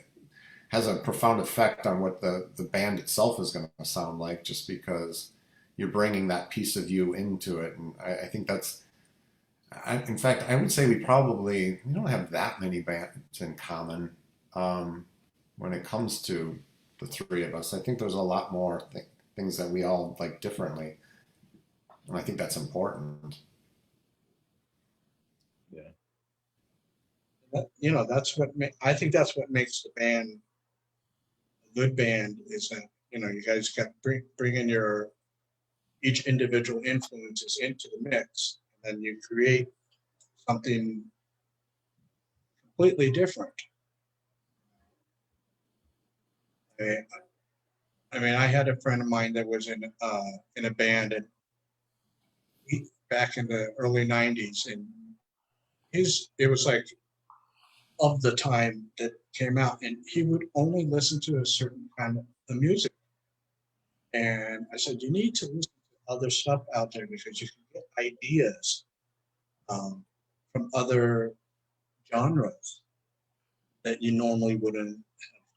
profound effect on what the band itself is going to sound like just because you're bringing that piece of you into it. And I think that's, in fact, I would say we don't have that many bands in common when it comes to the three of us. I think there's a lot more things that we all like differently. And I think that's important. Yeah. you know, I think that's what makes the band a good band is that, you know, you guys got bring in your each individual influences into the mix, and then you create something completely different. I, I mean, I had a friend of mine that was in a band and back in the early '90s, and it was like of the time that came out, and he would only listen to a certain kind of the music. And I said, you need to listen to other stuff out there because you can get ideas um, from other genres that you normally wouldn't have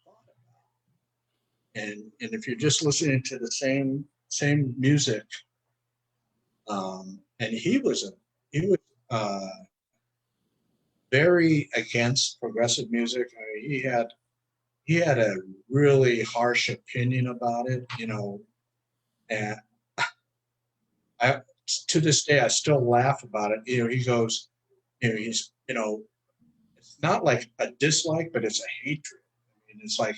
thought of. And if you're just listening to the same music, and he was very against progressive music. I mean, he had a really harsh opinion about it, you know, and I to this day I still laugh about it. You know, he goes, you know, he's you know, it's not like a dislike, but it's a hatred. I mean, it's like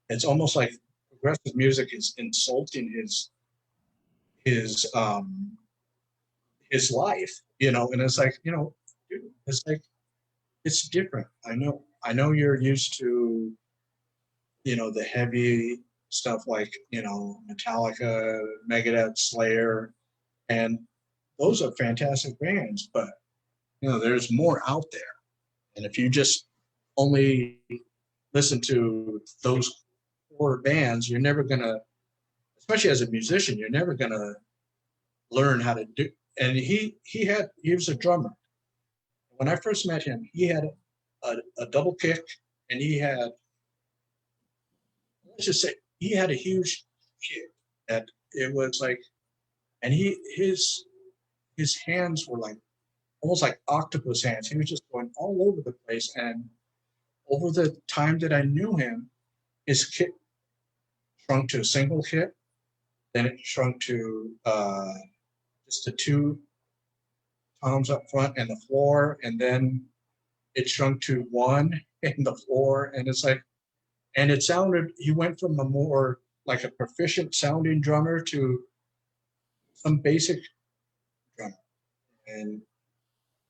it's almost like progressive music is insulting his um his life, you know, and it's like, you know, dude, it's like it's different. I know you're used to, you know, the heavy stuff like, you know, Metallica, Megadeth, Slayer, and those are fantastic bands, but you know, there's more out there. And if you just only listen to those core bands, you're never gonna, especially as a musician, you're never gonna learn how to do. And he was a drummer. When I first met him, he had a double kick, and he had, let's just say, he had a huge kick that it was like, and his hands were like almost like octopus hands. He was just going all over the place. And over the time that I knew him, his kick shrunk to a single hit, then it shrunk to just the two toms up front and the floor, and then it shrunk to one and the floor, and it's like, and it sounded, he went from a more like a proficient sounding drummer to some basic drummer, and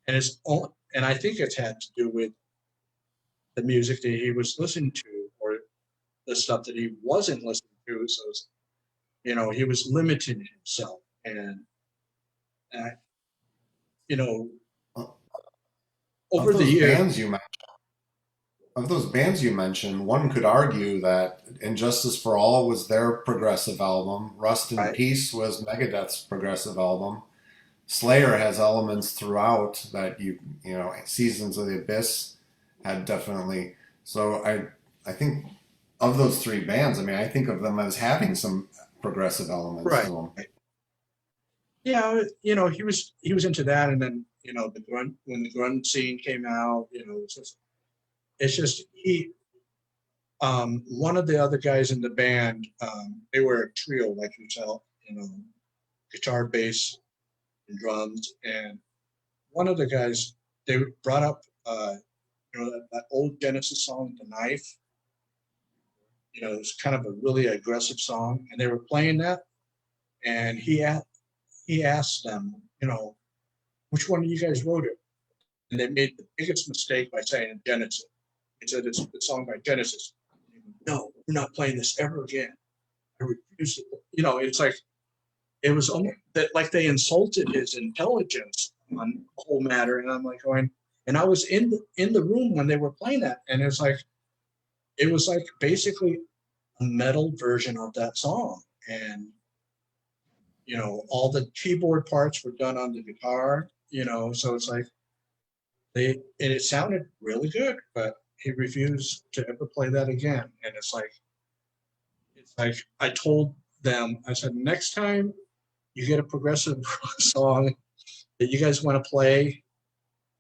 it's all, and I think it's had to do with the music that he was listening to, or the stuff that he wasn't listening to. So it's, he was limiting himself, and uh, you know, over Of the those years, bands you mentioned, one could argue that Injustice for All was their progressive album. Rust in right, Peace was Megadeth's progressive album. Slayer has elements throughout that Seasons of the Abyss had definitely. So I think of those three bands, I mean, I think of them as having some progressive elements to right, them. yeah, he was into that, and then the grunt, when the grunge scene came out, it's just he. One of the other guys in the band, they were a trio like yourself, guitar, bass, and drums. And one of the guys, they brought up, that old Genesis song, "The Knife." It's kind of a really aggressive song, and they were playing that. And he asked them, which one of you guys wrote it? And they made the biggest mistake by saying Genesis. He said it's the song by Genesis. No, we're not playing this ever again. I refuse to. It's like it was almost that, like they insulted his intelligence on the whole matter. And I'm like going, and I was in the room when they were playing that, and it was like basically a metal version of that song, and all the keyboard parts were done on the guitar. So it's like and it sounded really good, but he refused to ever play that again. And it's like I told them, I said, next time you get a progressive song that you guys want to play,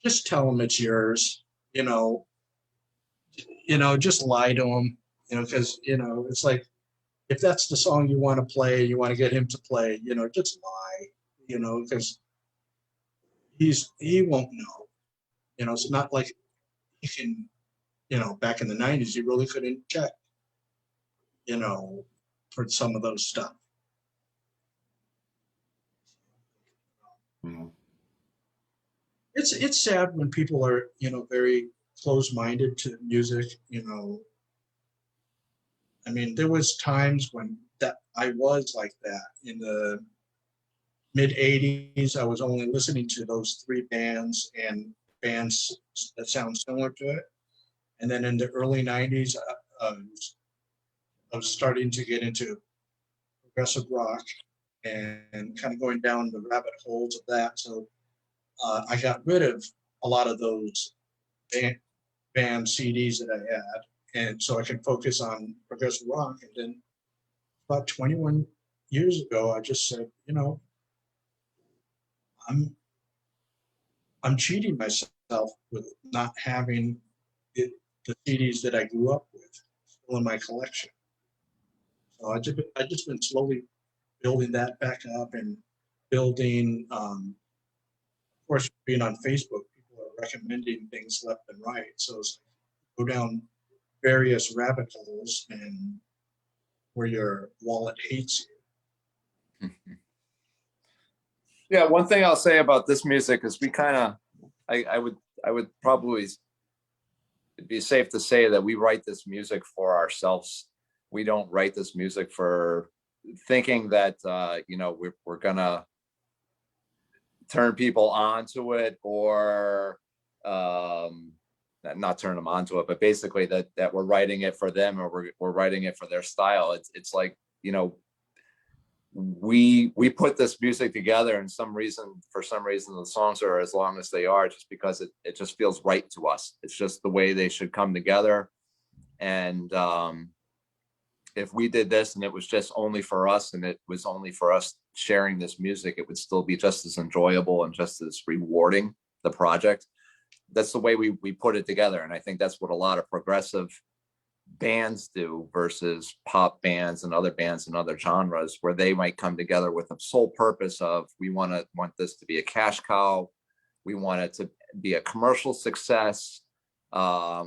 just tell them it's yours. Just lie to them. Because it's like, if that's the song you want to play, you want to get him to play, just lie. Because he won't know. It's not like he can. Back in the '90s, you really couldn't check. For some of those stuff. Mhm. It's sad when people are very close-minded to music. I mean, there was times when that I was like that in the mid '80s. I was only listening to those three bands and bands that sound similar to it. And then in the early '90s, I was starting to get into progressive rock and kind of going down the rabbit holes of that. So I got rid of a lot of those band CDs that I had, and so I can focus on progressive rock. And then about 21 years ago, I just said, I'm I'm cheating myself with not having the CDs that I grew up with still in my collection. So I just been slowly building that back up and building. Of course, being on Facebook, people are recommending things left and right. So it's like, go down various rabbit holes and where your wallet hates you. Yeah, one thing I'll say about this music is we kind of, I would probably, it'd be safe to say that we write this music for ourselves. We don't write this music for thinking that we're gonna turn people onto it, or not turn them onto it, but basically that we're writing it for them, or we're writing it for their style. It's like, we put this music together, and for some reason the songs are as long as they are just because it just feels right to us. It's just the way they should come together. And if we did this and it was just only for us, and it was only for us sharing this music, it would still be just as enjoyable and just as rewarding, the project. That's the way we put it together. And I think that's what a lot of progressive bands do versus pop bands and other bands and other genres, where they might come together with a sole purpose of, we want this to be a cash cow, we want it to be a commercial success,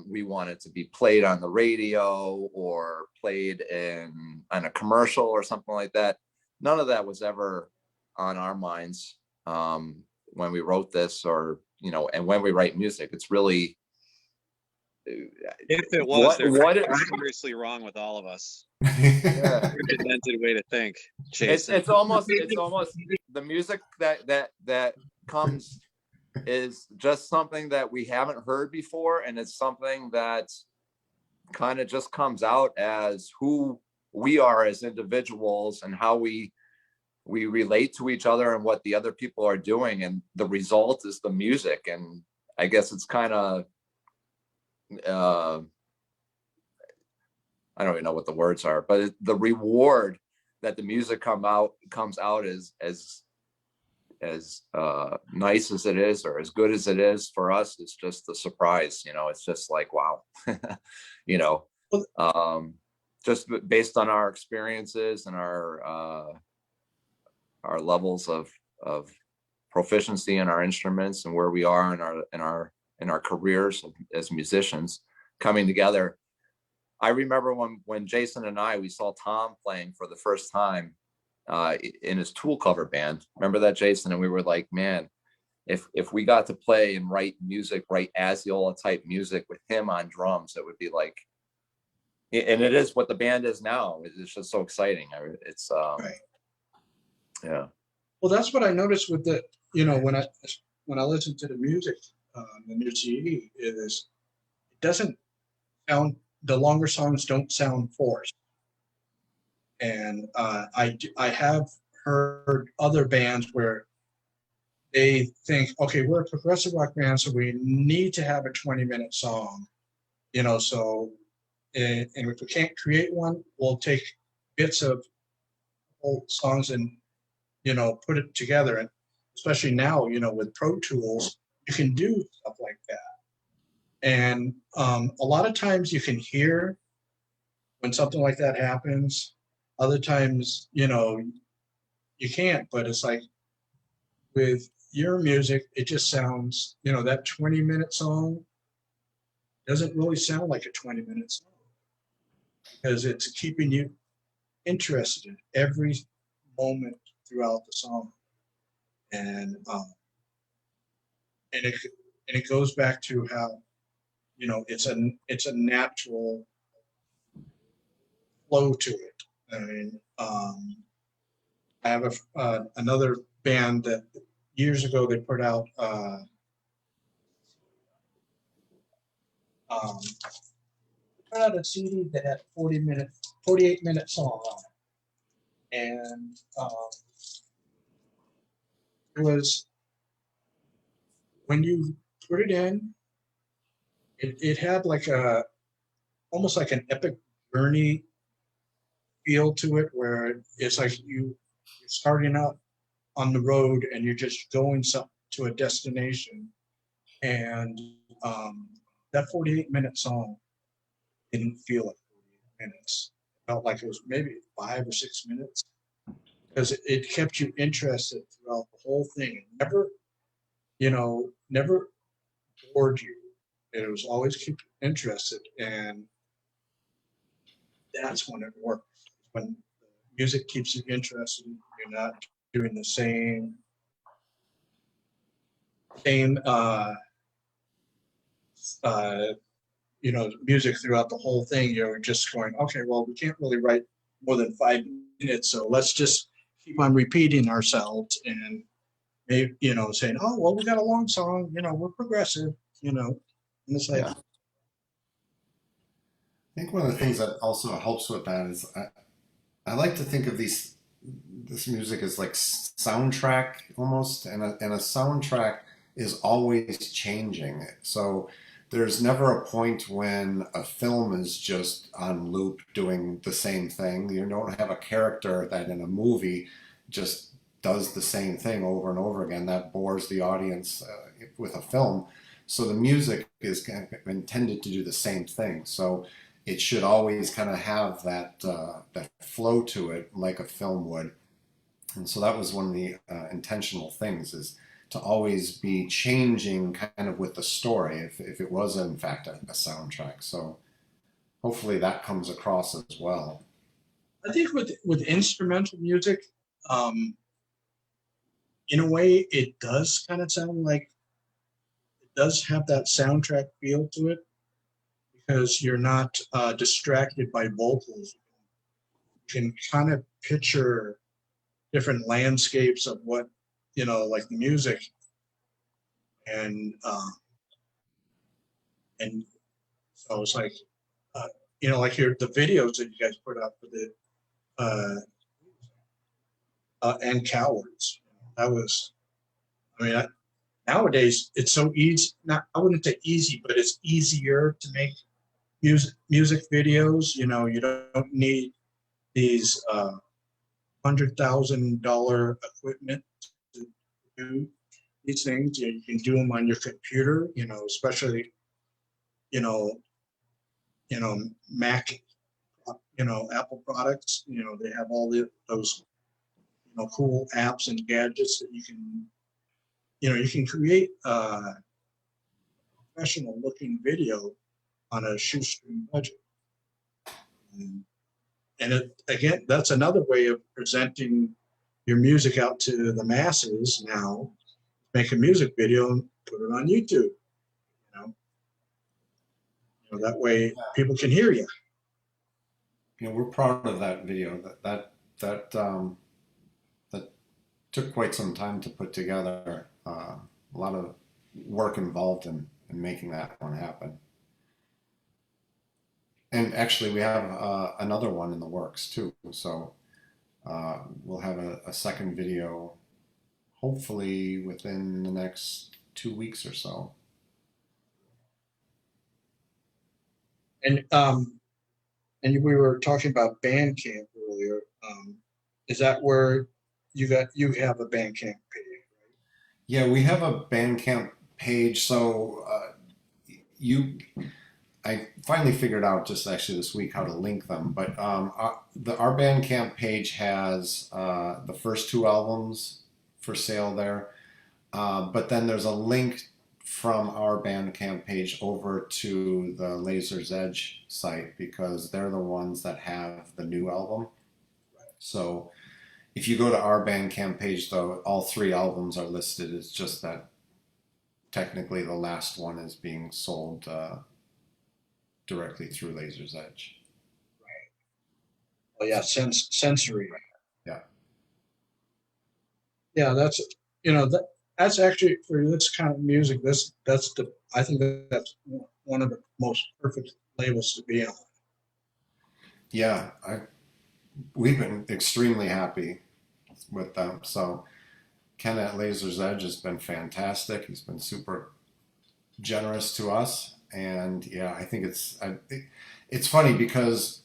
we want it to be played on the radio or played on a commercial or something like that. None of that was ever on our minds when we wrote this, or and when we write music. It's really, If it was, there's something seriously wrong with all of us. Yeah. Invented way to think, Jason. It's almost the music that comes is just something that we haven't heard before, and it's something that kind of just comes out as who we are as individuals and how we relate to each other and what the other people are doing, and the result is the music. And I guess it's kind of I don't even know what the words are, but the reward that the music comes out as nice as it is, or as good as it is for us, it's just a surprise. It's just like, wow. Just based on our experiences and our levels of proficiency in our instruments and where we are in our careers as musicians coming together. I remember when Jason and we saw Tom playing for the first time in his Tool cover band. Remember that, Jason? And we were like, man, if we got to play and write Aziola type music with him on drums, it would be like, and it is what the band is now. It's just so exciting. It's Right. Yeah. Well, that's what I noticed with the, when I listen to the music, the new CD, it doesn't sound, the longer songs don't sound forced. And I have heard other bands where they think, okay, we're a progressive rock band, so we need to have a 20-minute song, so, and if we can't create one, we'll take bits of old songs and, put it together. And especially now, with Pro Tools, you can do stuff like that. And a lot of times you can hear when something like that happens. Other times, you can't, but it's like with your music, it just sounds, that 20-minute song doesn't really sound like a 20-minute song, because it's keeping you interested in every moment throughout the song. And it goes back to how, it's a natural flow to it. I mean, I have another band that years ago they put out a CD that had 48-minute song on it, and it was, when you put it in, it had like almost like an epic journey feel to it, where it's like you're starting out on the road and you're just going to a destination. And that 48-minute song didn't feel like 48 minutes. It felt like it was maybe 5 or 6 minutes, because it kept you interested throughout the whole thing. It never bored you. It was always keep you interested, and that's when it works. When the music keeps you interested, you're not doing the same music throughout the whole thing. You're just going, okay, well, we can't really write more than 5 minutes, so let's just keep on repeating ourselves, and maybe, saying, oh, well, we got a long song, we're progressive, and it's like, I think one of the things that also helps with that is I like to think of this music as like soundtrack almost, and a soundtrack is always changing. So there's never a point when a film is just on loop doing the same thing. You don't have a character that in a movie just does the same thing over and over again. That bores the audience with a film. So the music is kind of intended to do the same thing. So it should always kind of have that flow to it, like a film would. And so that was one of the intentional things, is to always be changing kind of with the story, if it was in fact a soundtrack. So hopefully that comes across as well. I think with instrumental music, um, in a way, it does kind of sound like it does have that soundtrack feel to it because you're not distracted by vocals. You can kind of picture different landscapes of what, like the music, and and so it's like, uh, like here the videos that you guys put up for the uh, and Cowards. That was, I mean, nowadays it's so easy. Not, I wouldn't say easy, but it's easier to make music videos. You don't need these $100,000 equipment to do these things. You can do them on your computer. Especially you know Mac, Apple products. They have all those cool apps and gadgets that you can create a professional looking video on a shoestring budget. And again, that's another way of presenting your music out to the masses now. Make a music video and put it on YouTube. That way people can hear you. We're proud of that video. That took quite some time to put together. A lot of work involved in making that one happen. And actually, we have another one in the works too. So we'll have a second video, hopefully within the next 2 weeks or so. And we were talking about Bandcamp earlier. Is that where you have a Bandcamp page? Yeah, we have a Bandcamp page. So I finally figured out just actually this week how to link them. But our Bandcamp page has the first 2 albums for sale there. But then there's a link from our Bandcamp page over to the Laser's Edge site, because they're the ones that have the new album. So if you go to our Bandcamp page, though, all 3 albums are listed. It's just that technically the last one is being sold directly through Laser's Edge. Oh yeah, sensory. Yeah. Yeah, that's actually for this kind of music. I think that's one of the most perfect labels to be on. Yeah, we've been extremely happy with them. So Ken at Laser's Edge has been fantastic. He's been super generous to us, and yeah, I think it's funny because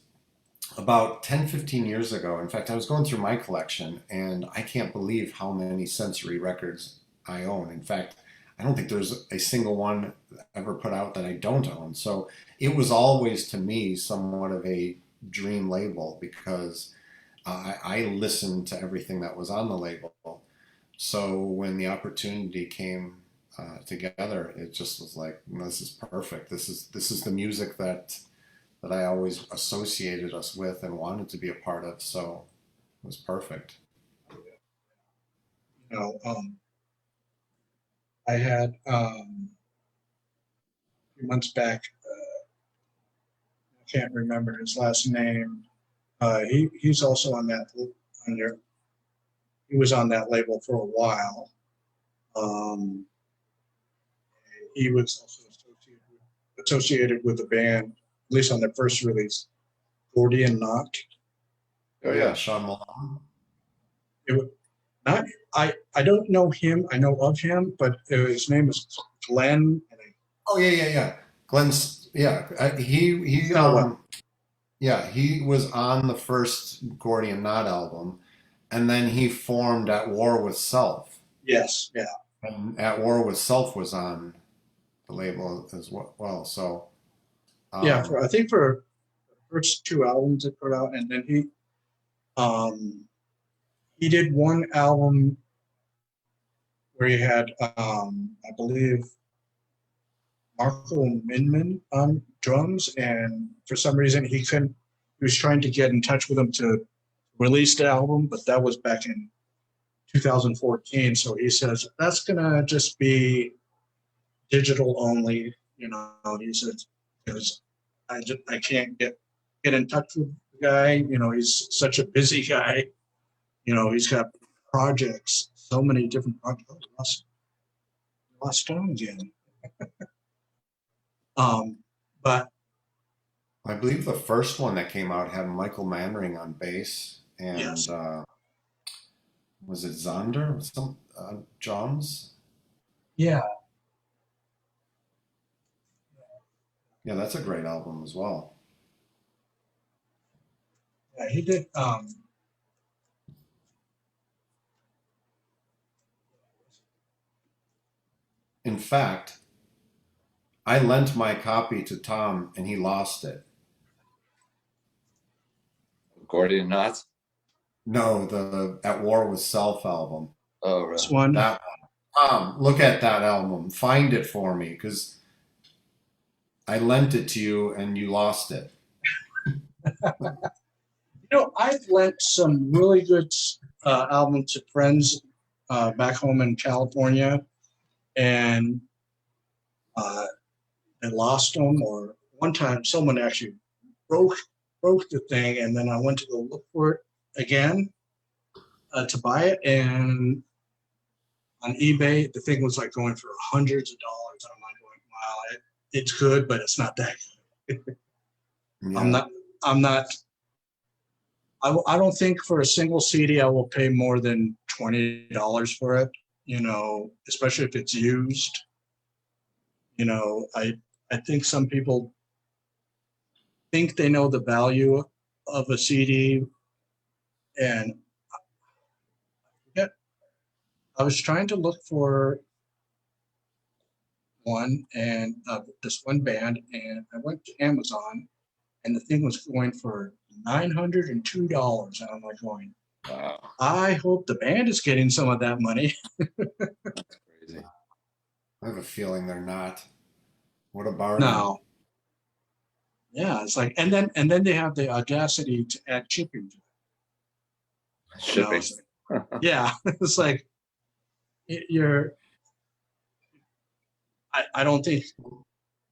about 10-15 years ago, in fact, I was going through my collection, and I can't believe how many sensory records I own. In fact, I don't think there's a single one ever put out that I don't own. So it was always, to me, somewhat of a dream label, because I listened to everything that was on the label. So when the opportunity came together, it just was like, this is perfect. This is the music that I always associated us with and wanted to be a part of. So it was perfect. I had a few months back. I can't remember his last name. He's also on that He was on that label for a while. He was also associated with the band, at least on their first release, Gordian Knot. Oh yeah, Sean Malone. I don't know him. I know of him, but his name is Glenn. Oh yeah. Glenn's he yeah, he was on the first Gordian Knot album, and then he formed At War with Self. Yes, yeah. And At War with Self was on the label as well. So I think for first two albums that put out, and then he did one album where he had I believe Marco Minman on drums, and for some reason he couldn't. He was trying to get in touch with him to release the album, but that was back in 2014. So he says that's gonna just be digital only. You know, he said because I can't get in touch with the guy. You know, he's such a busy guy. You know, he's got projects, so many different projects. Oh, lost Stone again. But I believe the first one that came out had Michael Manring on bass and yes, was it Zonder? Some drums? yeah, Yeah, that's a great album as well. yeah, he did. In fact, I lent my copy to Tom and he lost it. Gordian knots. No, the At War with Self album. Oh, This really? one, That look at that album. Find it for me because I lent it to you and you lost it. I've lent some really good albums to friends back home in California, and they lost them. Or one time, someone actually broke the thing, and then I went to go look for it again to buy it, and on eBay, the thing was like going for hundreds of dollars. I'm like going, wow, it's good, but it's not that good. Yeah. I'm not. I don't think for a single CD I will pay more than $20 for it. You know, especially if it's used. You know, I think some people think they know the value of a CD, and yeah, I was trying to look for one and this one band, and I went to Amazon, and the thing was going for $902, and I'm like going, Wow, I hope the band is getting some of that money. that's crazy. I have a feeling they're not. What a bargain. No, yeah, it's like, and then they have the audacity to add shipping to it. You know, Shipping. it's like, yeah, it's like you're. I don't think.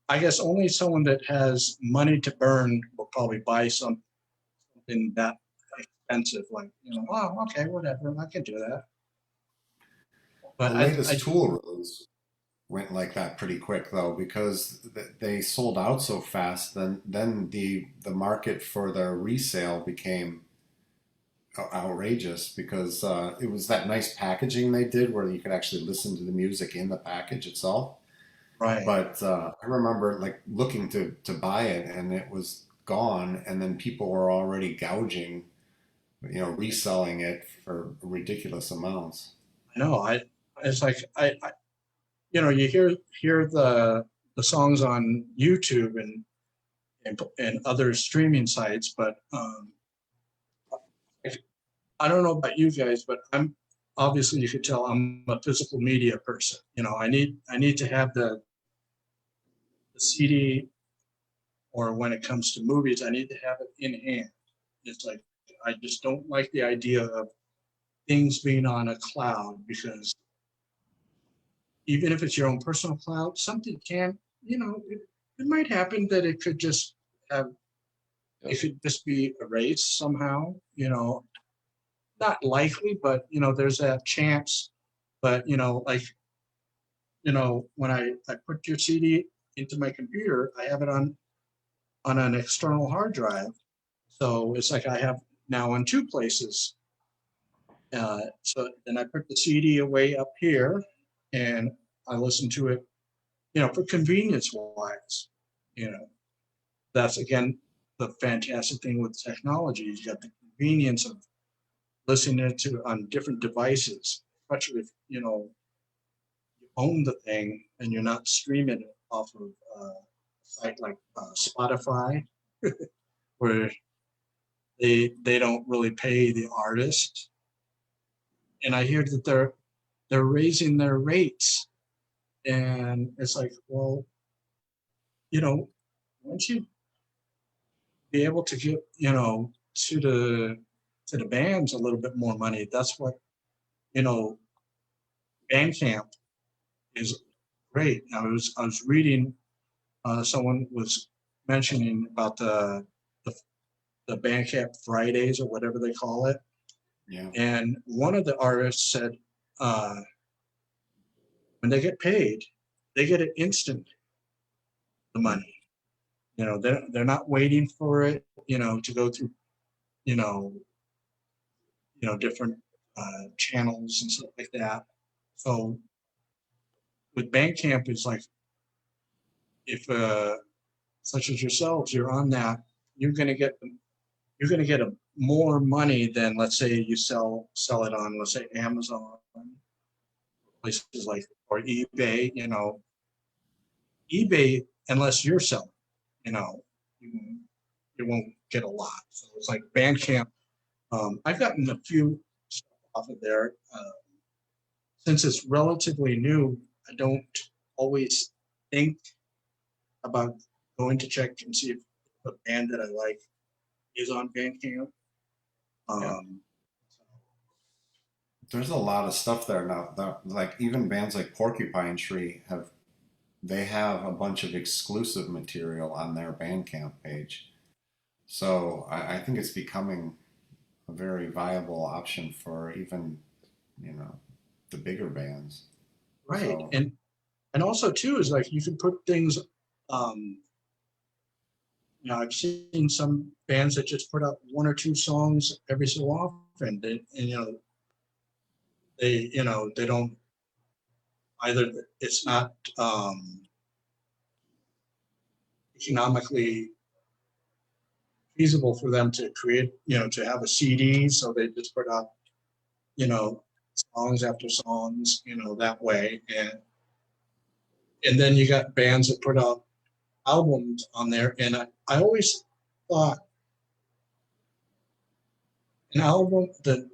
I guess only someone that has money to burn will probably buy something that expensive. Like, you know, oh, okay, whatever, I can do that. But The latest Tool release went like that pretty quick though because they sold out so fast. Then the market for the resale became outrageous because it was that nice packaging they did where you could actually listen to the music in the package itself. right. But I remember like looking to buy it and it was gone, and then people were already gouging, reselling it for ridiculous amounts. I know. It's like you hear the songs on YouTube and other streaming sites, but I don't know about you guys, but I'm obviously you could tell I'm a physical media person. You know, I need to have the CD, or when it comes to movies, I need to have it in hand. It's like I just don't like the idea of things being on a cloud, because even if it's your own personal cloud, something can, it might happen that it could just have, it could just be erased somehow, not likely, but, there's that chance. But, when I put your CD into my computer, I have it on an external hard drive. So it's like I have now in two places. So then I put the CD away up here, and I listen to it, for convenience wise. That's again the fantastic thing with technology is you got the convenience of listening to on different devices, especially if you own the thing and you're not streaming it off of a site like Spotify, where they don't really pay the artist. And I hear that they're raising their rates, and it's like, well, once you be able to get, to the bands a little bit more money, that's what, you know, Bandcamp is great. I was reading, someone was mentioning about the the Bandcamp Fridays or whatever they call it, Yeah. and one of the artists said, uh, when they get paid, they get it instant, the money. They're not waiting for it, to go through, you know, different channels and stuff like that. So with Bandcamp, it's like if such as yourselves, you're on that, you're gonna get a more money than, let's say, you sell it on, let's say, Amazon, places like, or eBay. eBay, unless you're selling, you know, you, you won't get a lot. So it's like Bandcamp. I've gotten a few stuff off of there. Since it's relatively new, I don't always think about going to check and see if a band that I like is on Bandcamp. Yeah. Um, There's a lot of stuff there now. Like even bands like Porcupine Tree they have a bunch of exclusive material on their Bandcamp page. So I think it's becoming a very viable option for even, you know, the bigger bands. right. So And also too is like you can put things, um, I've seen some bands that just put out one or two songs every so often. They don't either. It's not economically feasible for them to create, to have a CD. So they just put out, you know, songs after songs, that way. And then you got bands that put out albums on there. And I always thought an album, the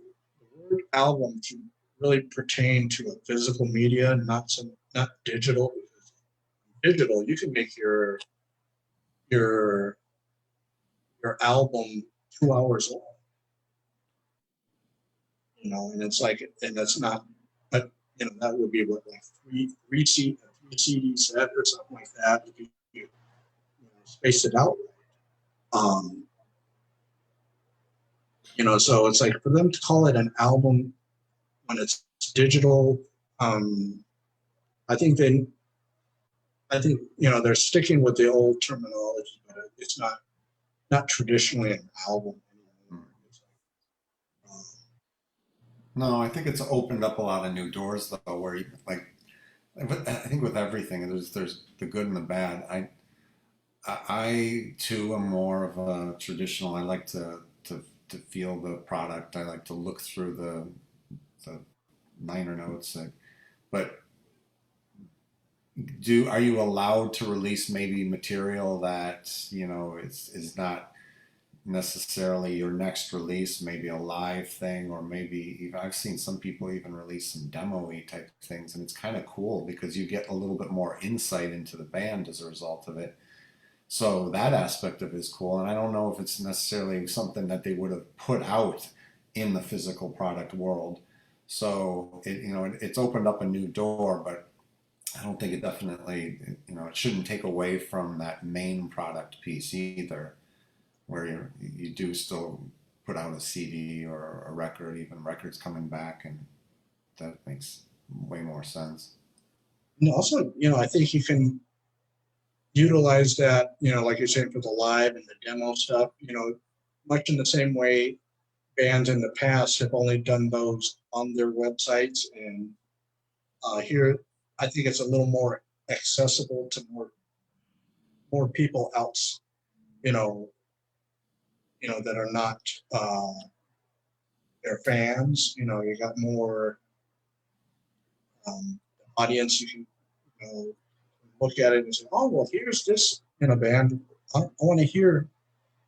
word album should really pertain to a physical media, not digital. Digital, you can make your your album 2 hours long, and it's like, and that's not, but that would be what, like three CD set or something like that if you space it out. Um, so it's like for them to call it an album when it's digital. um, I think they're sticking with the old terminology, but it's not traditionally an album anymore. It's like, no, I think it's opened up a lot of new doors though, where like I think with everything there's the good and the bad. I too am more of a traditional. I like to feel the product. I like to look through the liner notes. But are you allowed to release maybe material that is not necessarily your next release, maybe a live thing, or maybe even I've seen some people even release some demo-y type things, and it's kind of cool because you get a little bit more insight into the band as a result of it. So that aspect of it is cool, and I don't know if it's necessarily something that they would have put out in the physical product world. So it's opened up a new door, but I don't think it definitely, it shouldn't take away from that main product piece either, where you do still put out a CD or a record, even records coming back, and that makes way more sense. and also, I think you can utilize that, like you're saying, for the live and the demo stuff, much in the same way bands in the past have only done those on their websites. And here, I think it's a little more accessible to more people else, you know, that are not their fans. You got more audience. You can, look at it and say, oh, well, here's this band. I want to hear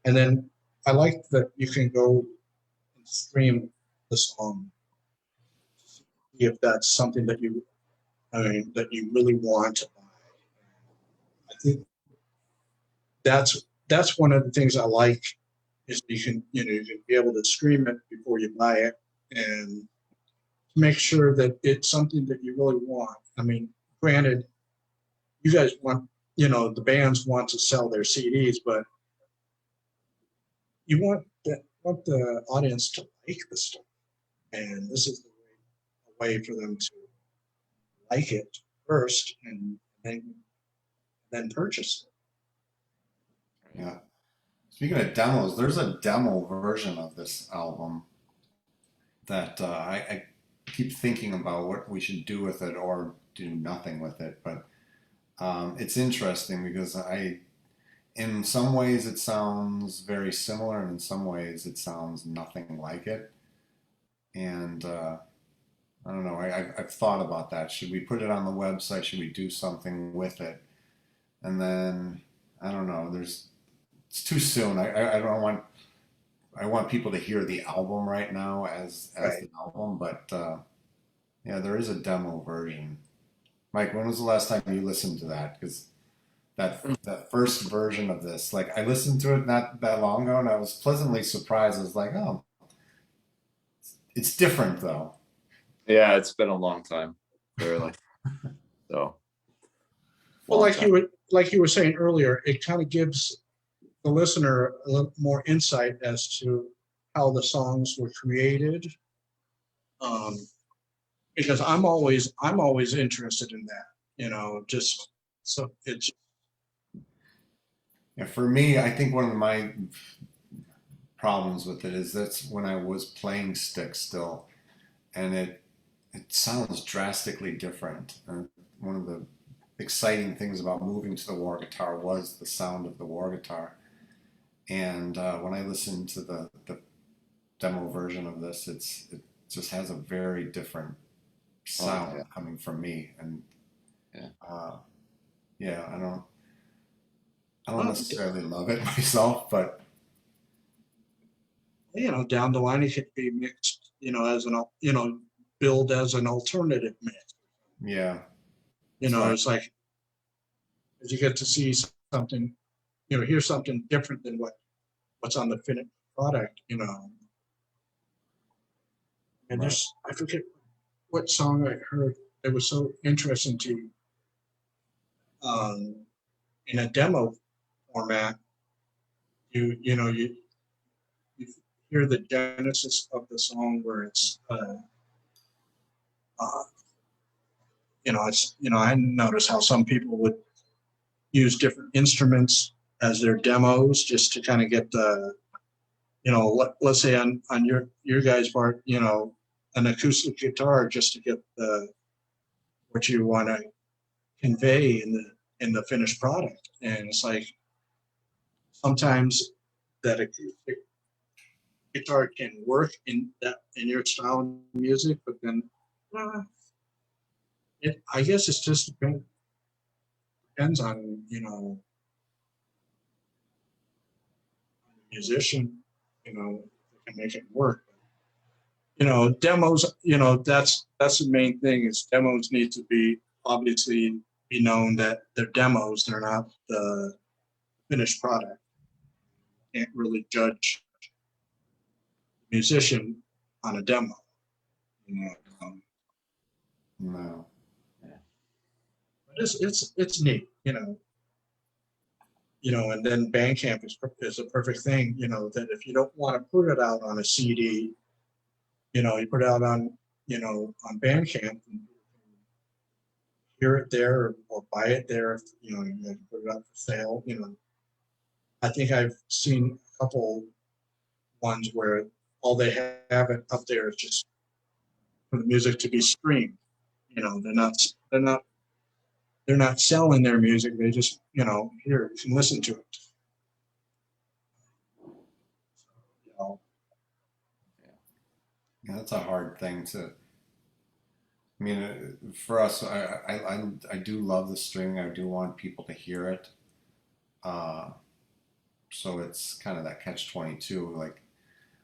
And then I like that you can go and stream the song, see if that's something that that you really want to buy. I think that's one of the things I like is you can be able to stream it before you buy it and make sure that it's something that you really want. I mean, granted, you guys want, the bands want to sell their CDs, but you want the audience to like the stuff, and this is a way for them to like it first and then purchase it. Yeah. Speaking of demos, there's a demo version of this album that I keep thinking about what we should do with it or do nothing with it. But it's interesting because in some ways it sounds very similar, and in some ways it sounds nothing like it. And I don't know. I've thought about that. Should we put it on the website? Should we do something with it? And then I don't know. It's too soon. I don't want. I want people to hear the album right now as Right. the album, but yeah, there is a demo version. Mike, when was the last time you listened to that? Because that first version of this, like I listened to it not that long ago, and I was pleasantly surprised. I was like, oh, it's different though. Yeah, it's been a long time, clearly. So, Well, long time. like you were saying earlier, it kind of gives the listener a little more insight as to how the songs were created. Because I'm always interested in that, just so it's Yeah, for me, I think one of my problems with it is that's when I was playing stick still, and it sounds drastically different. And one of the exciting things about moving to the war guitar was the sound of the war guitar. And when I listened to the demo version of this, it just has a very different sound yeah. coming from me. And Yeah. yeah, I don't well, necessarily love it myself, but down the line it could be mixed, as billed as an alternative mix. yeah, that's It's like as you get to see something, hear something different than what's on the finished product. And right. I forget what song I heard that was so interesting to in a demo format. You hear the genesis of the song where it's uh, I noticed how some people would use different instruments as their demos just to kind of get the let's say on your guys' part, an acoustic guitar just to get the what you want to convey in the finished product. And it's like sometimes that acoustic guitar can work in your style of music, but then uh, I guess it's just depends on the musician, that can make it work. Demos, that's the main thing is demos need to be obviously be known that they're demos, they're not the finished product. Can't really judge the musician on a demo. You know, um, No. but it's neat, and then Bandcamp is a perfect thing, that if you don't want to put it out on a CD, you put it out on Bandcamp and hear it there or buy it there. You can put it up for sale. I think I've seen a couple ones where all they have it up there is just for the music to be streamed. They're not they're not selling their music. They just here you can listen to it. You know, Yeah, that's a hard thing to. I mean, for us, I do love the string. I do want people to hear it. Uh, so it's kind of that catch-22. Like,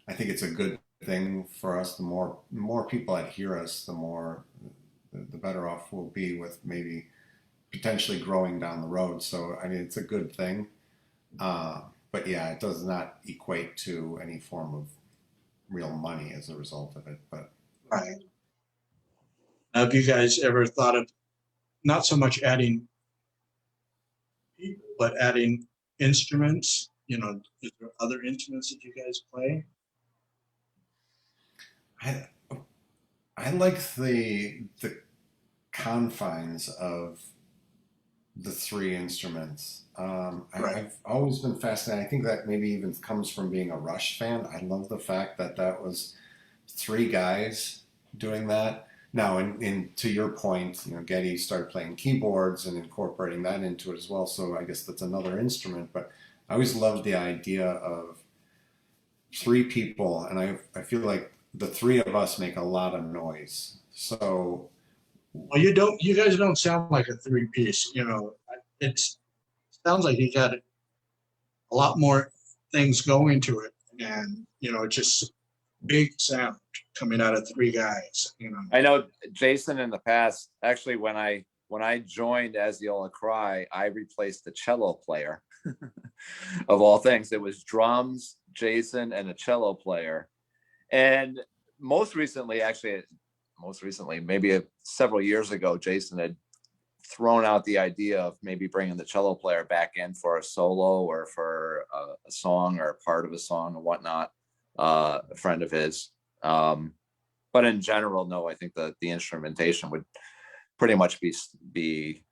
I think it's a good thing for us. The more people that hear us, the better off we'll be with maybe potentially growing down the road. So I mean, it's a good thing. But yeah, it does not equate to any form of real money as a result of it. But Right. Have you guys ever thought of not so much adding people, but adding instruments? You know, is there other instruments that you guys play? I I like the confines of the three instruments. Right. I've always been fascinated. I think that maybe even comes from being a Rush fan. I love the fact that that was three guys doing that. Now, in to your point, Getty started playing keyboards and incorporating that into it as well. So I guess that's another instrument. But I always loved the idea of three people, and I feel like the three of us make a lot of noise. So Well, you guys don't sound like a three piece. You know, it sounds like you got a lot more things going to it, and you know, it's just big sound coming out of three guys. You know, I know Jason in the past, actually, when I joined Aziola Cry, I replaced the cello player of all things. It was drums, Jason, and a cello player. And most recently, maybe several years ago, Jason had thrown out the idea of maybe bringing the cello player back in for a solo or for a song or a part of a song or whatnot. A friend of his. But in general, no, I think that the instrumentation would pretty much be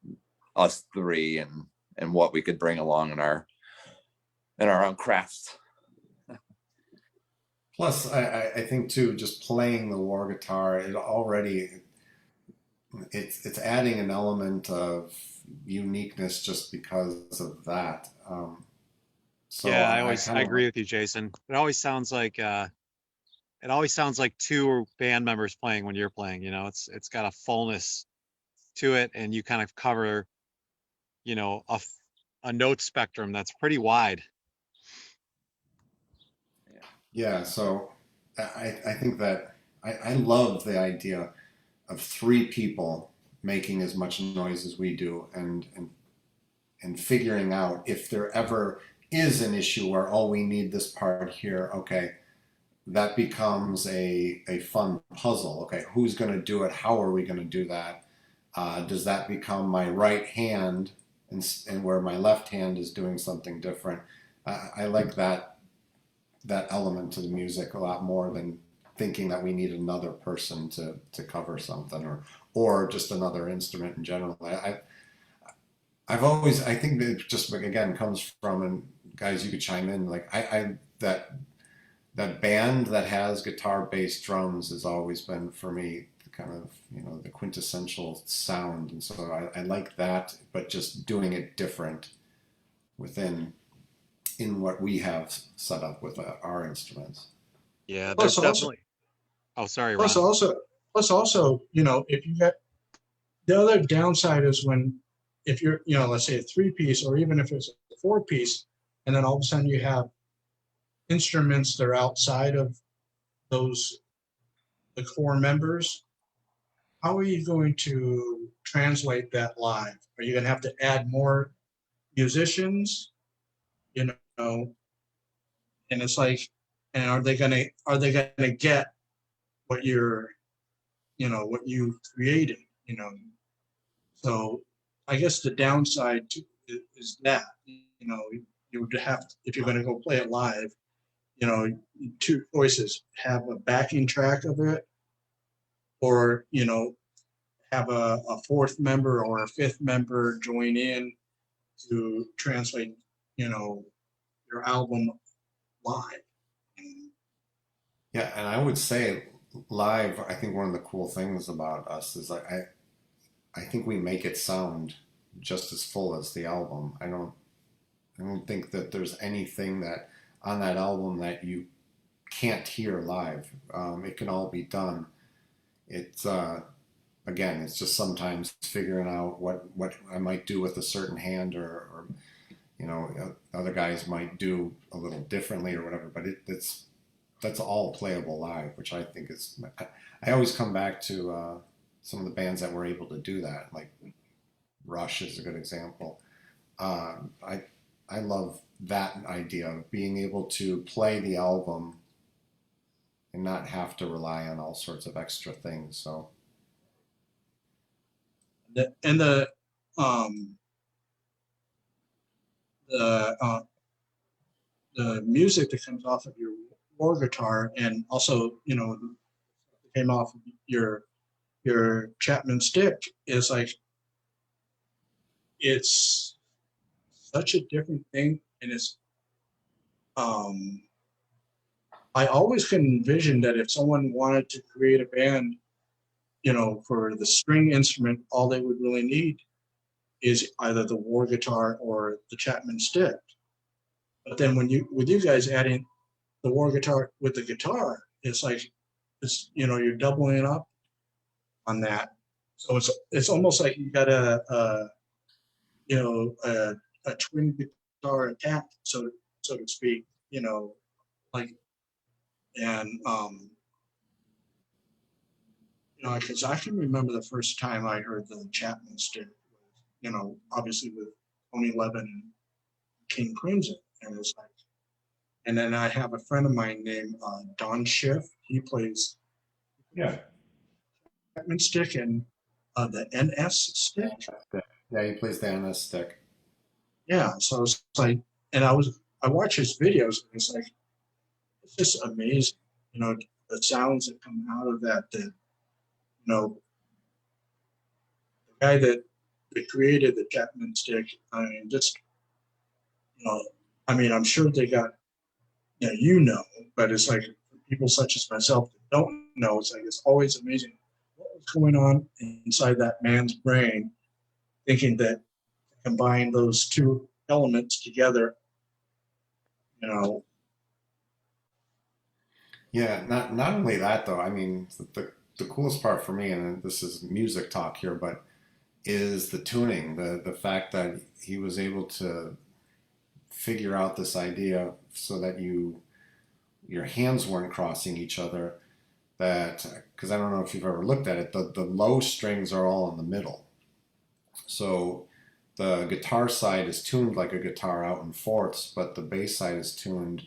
us three and what we could bring along in our own crafts. plus, I think too, just playing the war guitar, it's adding an element of uniqueness just because of that. So Yeah, I I kind of agree with you, Jason. It always sounds like two band members playing when you're playing, you know. It's got a fullness to it, and you kind of cover, you know, a note spectrum that's pretty wide. yeah. So I think that I love the idea of three people making as much noise as we do, and figuring out if there ever is an issue where, oh, we need this part here. Okay, that becomes a fun puzzle. Okay, who's going to do it? How are we going to do that? Does that become my right hand, and where my left hand is doing something different? I like that element to the music a lot more than thinking that we need another person to cover something, or just another instrument in general. I think that it just again comes from, and guys, you could chime in. Like I that band that has guitar, bass, drums has always been for me kind of the quintessential sound, and so I like that, but just doing it different in what we have set up with our instruments. Yeah, there's plus also, definitely. Oh, sorry, plus Ron. also, plus also, you know, if you got the other downside is when if you're, you know, let's say a three piece, or even if it's a four piece, and then all of a sudden you have instruments that are outside of those the core members, how are you going to translate that live? Are you going to have to add more musicians? You know, and it's like, and are they gonna get what you're, you know, what you created? You know, so I guess the downside is that, you know, you would have to, if you're going to go play it live, you know, two choices: have a backing track of it, or you know, have a fourth member or a fifth member join in to translate, you know, your album live. Yeah, and I would say live, I think one of the cool things about us is like I think we make it sound just as full as the album. I don't think that there's anything that on that album that you can't hear live. It can all be done. It's again, it's just sometimes figuring out what I might do with a certain hand, or you know, other guys might do a little differently or whatever, but that's all playable live, which I think is. I always come back to some of the bands that were able to do that, like Rush is a good example. Uh, I I love that idea of being able to play the album and not have to rely on all sorts of extra things. So And um, the uh, the music that comes off of your war guitar, and also came off of your Chapman stick, is like it's such a different thing, and it's um I always could envision that if someone wanted to create a band, for the string instrument, all they would really need is either the war guitar or the Chapman stick. But then with you guys adding the war guitar with the guitar, it's like you're doubling up on that. So it's almost like you got you know a, a twin guitar attack, so to speak. Like and because I can remember the first time I heard the Chapman stick was, obviously with Tony Levin and King Crimson, and it's like, and then I have a friend of mine named Don Schiff. He plays yeah, Chapman stick and the NS stick. yeah, he plays the NS stick. Yeah, so it's like, and I watch his videos, and it's like it's just amazing, the sounds that come out of that. That the guy that created the Chapman stick. I mean, just I mean, I'm sure they got but it's like for people such as myself that don't know, it's like it's always amazing what was going on inside that man's brain, thinking that combine those two elements together, you know. Yeah, not only that though. I mean, the coolest part for me, and this is music talk here, but is the tuning, the fact that he was able to figure out this idea so that your hands weren't crossing each other. That because I don't know if you've ever looked at it, the low strings are all in the middle, so the guitar side is tuned like a guitar out in fourths, but the bass side is tuned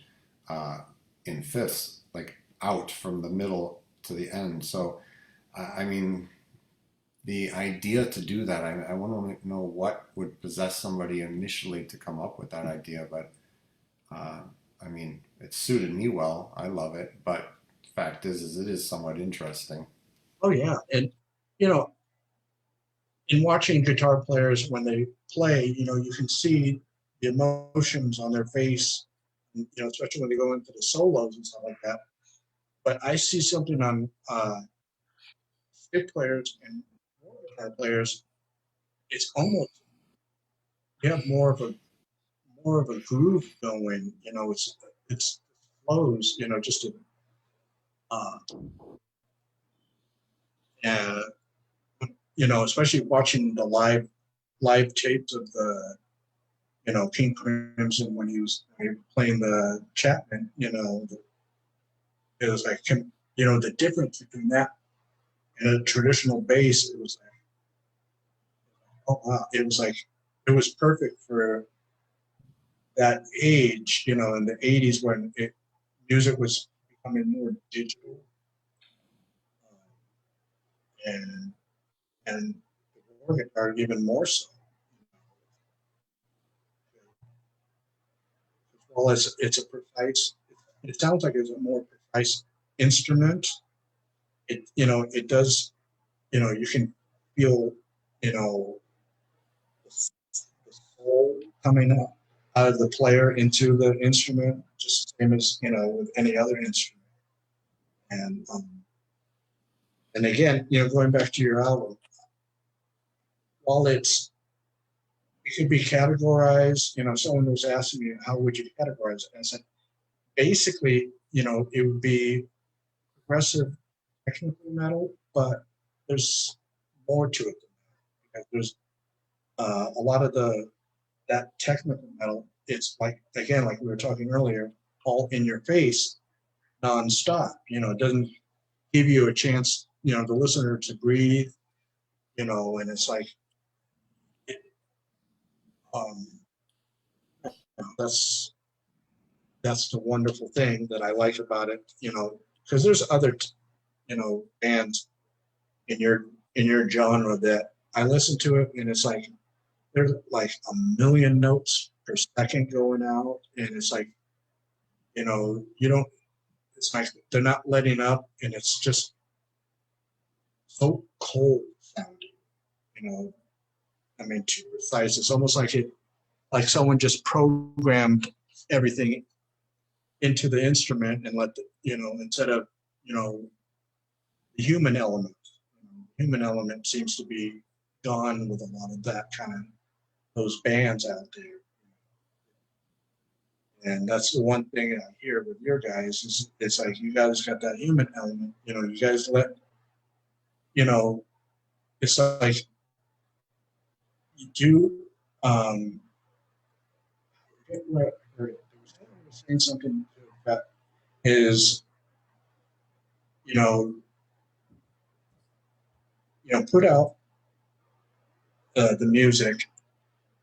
uh, in fifths, like out from the middle to the end. So I mean, the idea to do that, I want to know what would possess somebody initially to come up with that idea, but uh, I mean, it suited me well. I love it, but the fact is it is somewhat interesting. Oh yeah, and you know, in watching guitar players when they play, you can see the emotions on their face, especially when they go into the solos and stuff like that. But I see something on stick players and guitar players. It's almost you have more of a groove going. It's flows. Just to, uh, and especially watching the live tapes of the King Crimson when he was playing the Chapman. It was like the difference between that and a traditional bass. It was like, oh wow, it was like it was perfect for that age. In the '80s when music was becoming more digital, and and the war guitar even more so. As well as it's a precise. It sounds like it's a more precise instrument. It does. You can feel the soul coming out of the player into the instrument, just the same as with any other instrument. And again, going back to your album, while it could be categorized, someone was asking me how would you categorize it, and I said basically, it would be progressive technical metal, but there's more to it than that because there's a lot of the that technical metal, it's like, again, like we were talking earlier, all in your face, nonstop. You know, it doesn't give you a chance, you know, the listener to breathe, you know, and it's like, it, um, that's the wonderful thing that I like about it, you know, because there's other, you know, bands in your genre that I listen to it and it's like there's like a million notes per second going out, and it's like, you know, you don't. It's like they're not letting up, and it's just so cold sounding. You know, I mean, too precise. It's almost like someone just programmed everything into the instrument and let the, you know, instead of, you know, the human element. Human element seems to be gone with a lot of that kind of those bands out there. And that's the one thing I hear with your guys is it's like you guys got that human element. You know, you guys let, you know, it's like you do. I forget where I heard it. There was someone who was saying something that is, you know, put out the music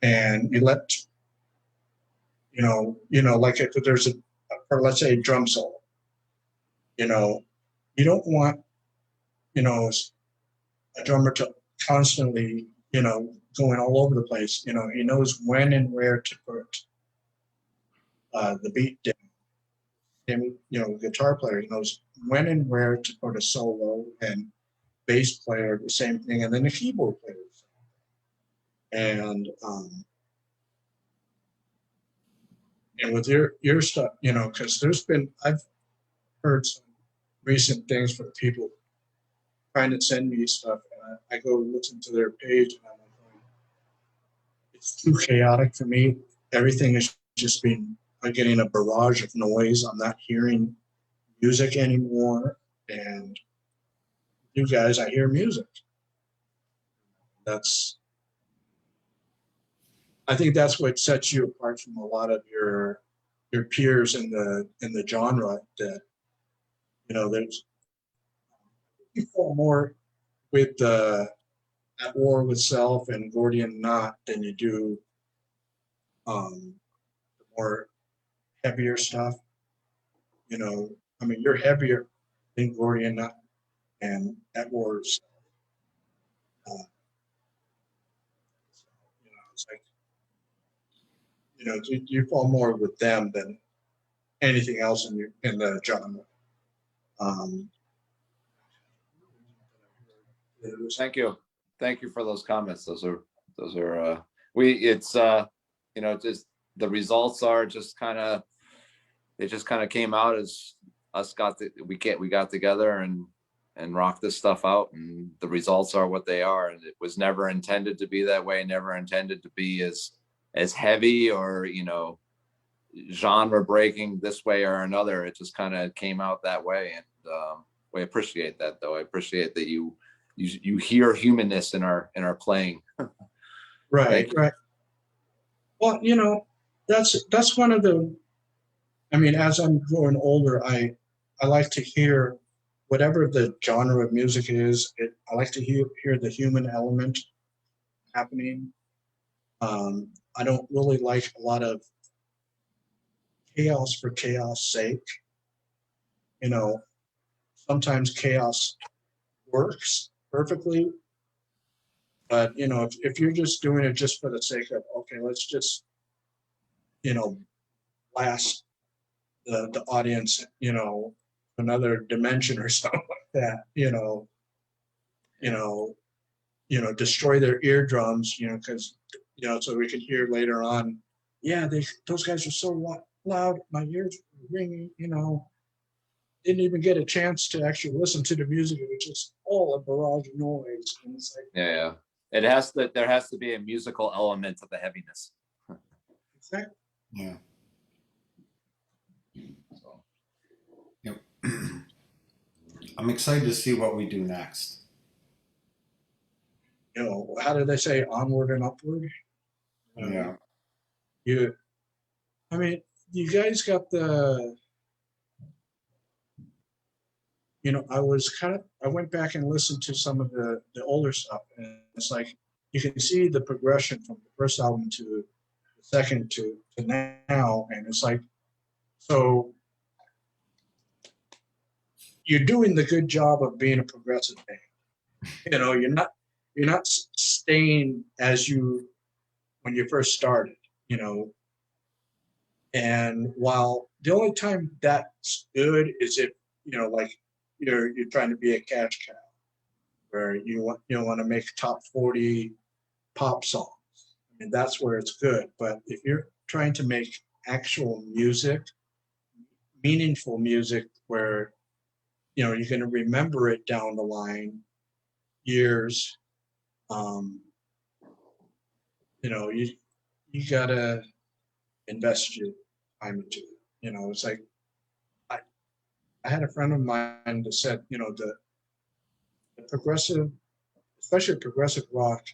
and you let, like if there's a, or let's say a drum solo, you know, you don't want, you know, a drummer to constantly, you know, going all over the place. You know, he knows when and where to put the beat down. And, you know, guitar player, he knows when and where to put a solo, and bass player, the same thing, and then the keyboard player. And with your stuff, you know, because I've heard some recent things from people trying to send me stuff, and I go listen to their page, and I'm like, it's too chaotic for me. Everything is just being, I'm getting a barrage of noise. I'm not hearing music anymore. And you guys, I hear music. I think that's what sets you apart from a lot of your peers in the genre. That, you know, there's you fall more with At War with Self and Gordian Knot than you do the more heavier stuff. You know, I mean, you're heavier than Gordian Knot and At War. Uh, you know, it's like, you know, you fall more with them than anything else in the genre. Um, Thank you for those comments. Those are it's you know, just the results are just kind of, it just kind of came out as us we got together and rocked this stuff out, and the results are what they are. And it was never intended to be that way, never intended to be as heavy or, you know, genre breaking this way or another. It just kind of came out that way. And we appreciate that, though. I appreciate that you hear humanness in our playing. right, right. Well, you know, that's one of the. I mean, as I'm growing older, I like to hear whatever the genre of music is. I like to hear the human element happening. I don't really like a lot of chaos for chaos sake. You know, sometimes chaos works perfectly, but you know, if you're just doing it just for the sake of, okay, let's just, you know, blast the audience, you know, another dimension or something like that, you know, destroy their eardrums, you know, because, you know, so we can hear later on, yeah, those guys are so loud, my ears were ringing, you know, didn't even get a chance to actually listen to the music. It was just all a barrage of noise. And it's like, Yeah. There has to be a musical element to the heaviness. exactly. Yeah. So. Yep. I'm excited to see what we do next. You know, how did they say, onward and upward? Yeah. You, I mean, you guys got the, I went back and listened to some of the older stuff, and it's like you can see the progression from the first album to the second to now, and it's like, so you're doing the good job of being a progressive band. You're not staying as you when you first started, and while the only time that's good is if, like you're trying to be a cash cow where you want to make top 40 pop songs. I mean, that's where it's good. But if you're trying to make actual music, meaningful music, where you're going to remember it down the line, years, um, you gotta invest your time into it. It's like I, I had a friend of mine that said, the progressive, especially progressive rock,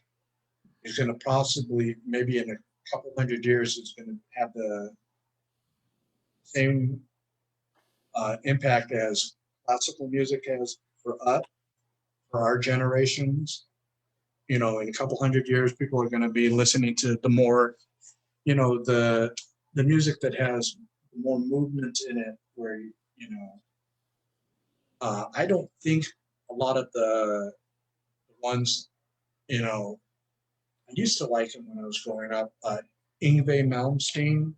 is going to possibly, maybe in a couple hundred years, is going to have the same impact as classical music has for us, for our generations. In a couple hundred years, people are going to be listening to the more, the music that has more movement in it, where I don't think a lot of the ones, I used to like him when I was growing up. Yngwie Malmsteen.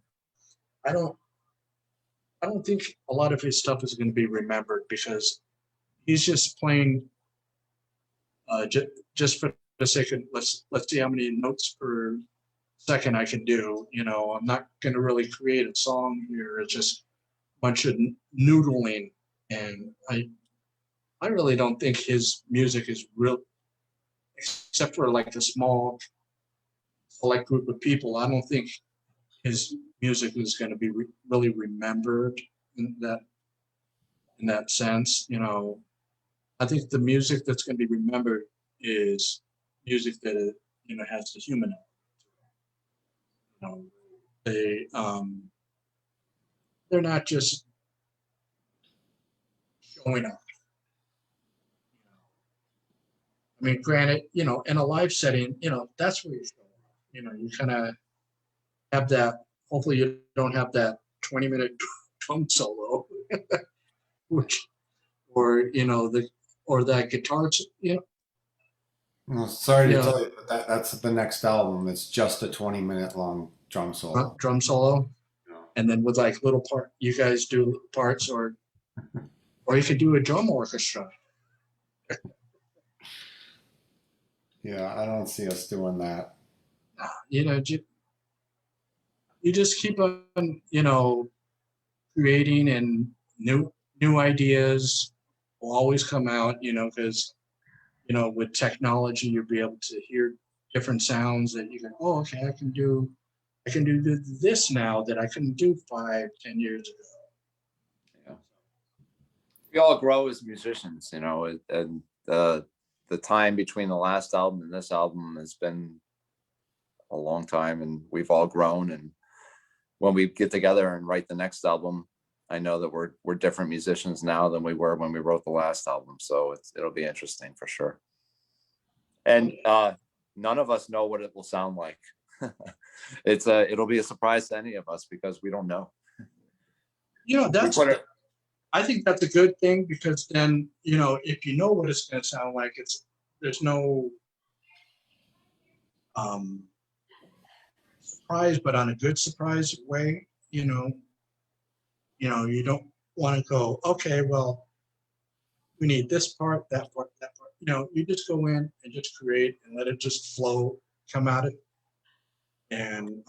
I don't. I don't think a lot of his stuff is going to be remembered because he's just playing just for the sake of let's see how many notes per second I can do. I'm not going to really create a song here. It's just a bunch of noodling, and I really don't think his music is real, except for like a small select group of people. I don't think his music is going to be really remembered in that sense. I think the music that's going to be remembered is music that has the human element. They're not just showing up. I mean, granted, in a live setting, that's where you show up. You kind of have that. Hopefully, you don't have that 20-minute drum solo, which, or or that guitar. Well, sorry You to know, tell you, but that's the next album. It's just a 20-minute long drum solo. drum solo, Yeah. and then with like little part, you guys do parts, or you could do a drum orchestra. Yeah, I don't see us doing that. You just keep on, creating, and new ideas will always come out, because with technology you'll be able to hear different sounds that you can, oh, okay, I can do this now that I couldn't do 5-10 years ago. Yeah. We all grow as musicians, and the time between the last album and this album has been a long time, and we've all grown. And when we get together and write the next album, I know that we're different musicians now than we were when we wrote the last album. So it'll be interesting for sure. And none of us know what it will sound like. It'll be a surprise to any of us because we don't know. I think that's a good thing, because then, if you know what it's going to sound like, there's no surprise, but on a good surprise way. You don't want to go, okay, well, we need this part, that part, that part. You just go in and just create and let it just flow, come out it. And,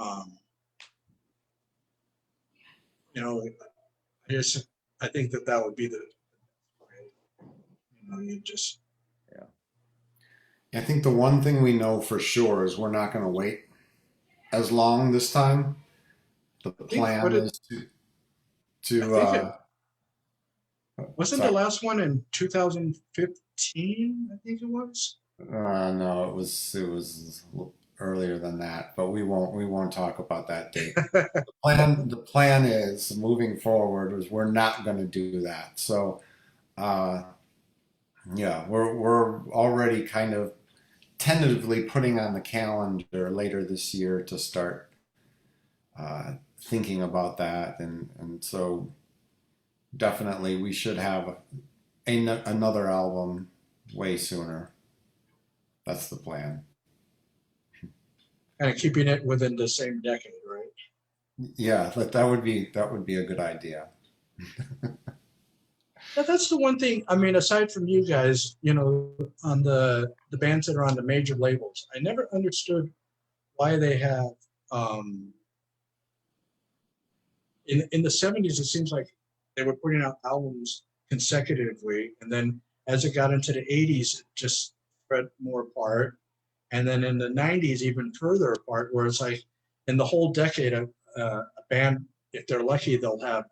I think that would be the way. You just. I think the one thing we know for sure is we're not going to wait as long this time. The plan is to wasn't the last one in 2015? I think it was. no, it was earlier than that, but we won't talk about that date. The plan is moving forward is we're not going to do that. So uh, yeah, we're already kind of tentatively putting on the calendar later this year to start thinking about that, and so definitely we should have another album way sooner. That's the plan. Kind of keeping it within the same decade, right? Yeah, that would be a good idea. That's the one thing. I mean, aside from you guys, on the bands that are on the major labels, I never understood why they have um, in the '70s. It seems like they were putting out albums consecutively, and then as it got into the '80s, it just spread more apart, and then in the '90s, even further apart, where it's like in the whole decade, a band, if they're lucky, they'll have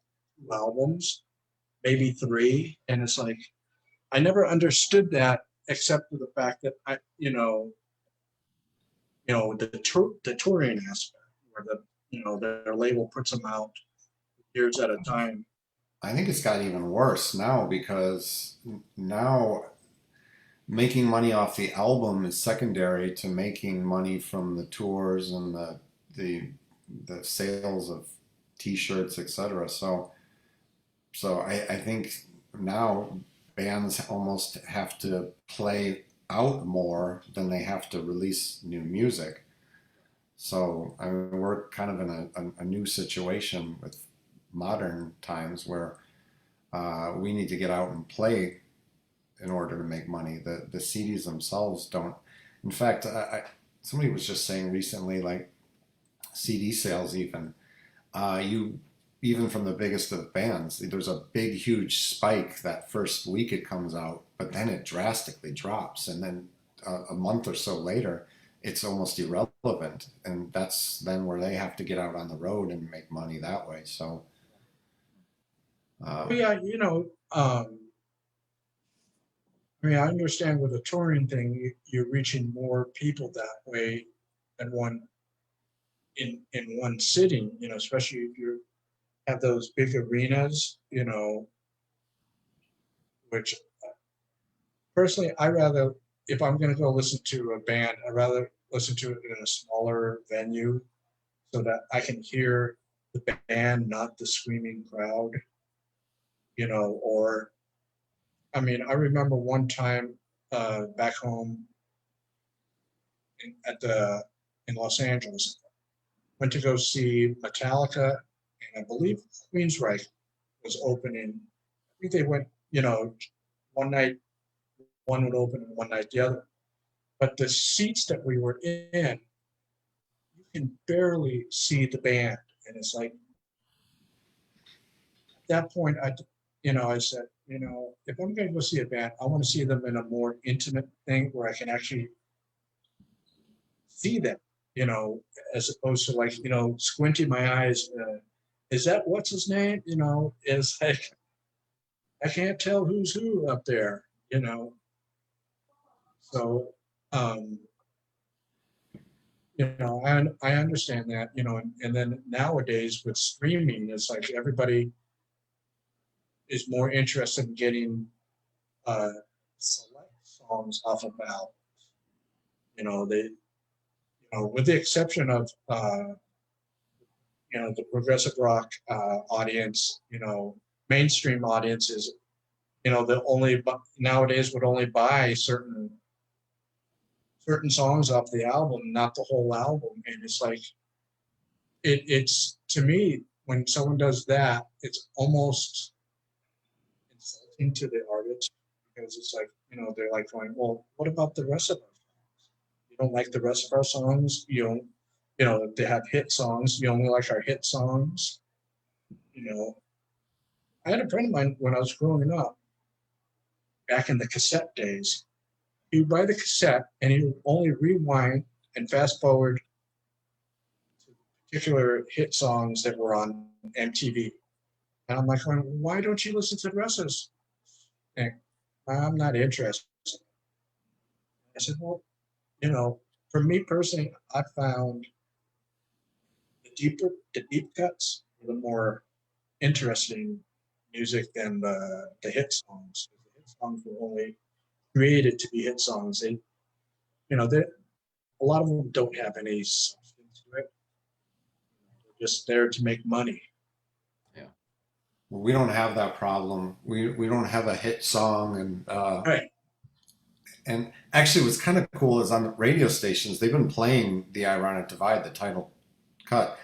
2 albums, maybe 3, and it's like I never understood that except for the fact that the touring aspect, where their label puts them out years at a time. I think it's got even worse now because now making money off the album is secondary to making money from the tours and the the sales of T-shirts, etc. So I think now bands almost have to play out more than they have to release new music. So I mean, we're kind of in a new situation with modern times where we need to get out and play in order to make money. The CDs themselves don't. In fact, somebody was just saying recently, like CD sales, you even from the biggest of bands, there's a big, huge spike that first week it comes out, but then it drastically drops, and then a month or so later, it's almost irrelevant, and that's then where they have to get out on the road and make money that way. So, But yeah, I mean, I understand with the touring thing, you're reaching more people that way than in one sitting. Especially if you have those big arenas. Which personally, I rather, if I'm going to go listen to a band, I rather listen to it in a smaller venue so that I can hear the band, not the screaming crowd. Or I mean, I remember one time back home in Los Angeles, went to go see Metallica, and I believe Queensryche was opening. I think they went, one night one would open and one night the other. But the seats that we were in, you can barely see the band, and it's like at that point, I said, if I'm going to go see a band, I want to see them in a more intimate thing where I can actually see them, as opposed to like, squinting my eyes. Is that what's his name? It's like I can't tell who's who up there. So, um, I understand that, and then nowadays with streaming, it's like everybody is more interested in getting select songs off of albums. They, with the exception of the progressive rock audience, mainstream audiences, that only nowadays would only buy certain songs off the album, not the whole album. And it's like it's to me, when someone does that, it's almost insulting to the artist, because it's like, they're like going, well, what about the rest of our songs? You don't like the rest of our songs? If they have hit songs, you only like our hit songs. I had a friend of mine when I was growing up, back in the cassette days. He would buy the cassette and he would only rewind and fast forward to particular hit songs that were on MTV. And I'm like, why don't you listen to the rest of this? And I'm not interested. I said, well, for me personally, I found the deep cuts were the more interesting music than the hit songs. The hit songs were only created to be hit songs. They, you know, they, a lot of them don't have any substance to it. They're just there to make money. Well, we don't have that problem. We don't have a hit song, Right. and actually, what's kind of cool is on the radio stations they've been playing the Ironic Divide, the title cut,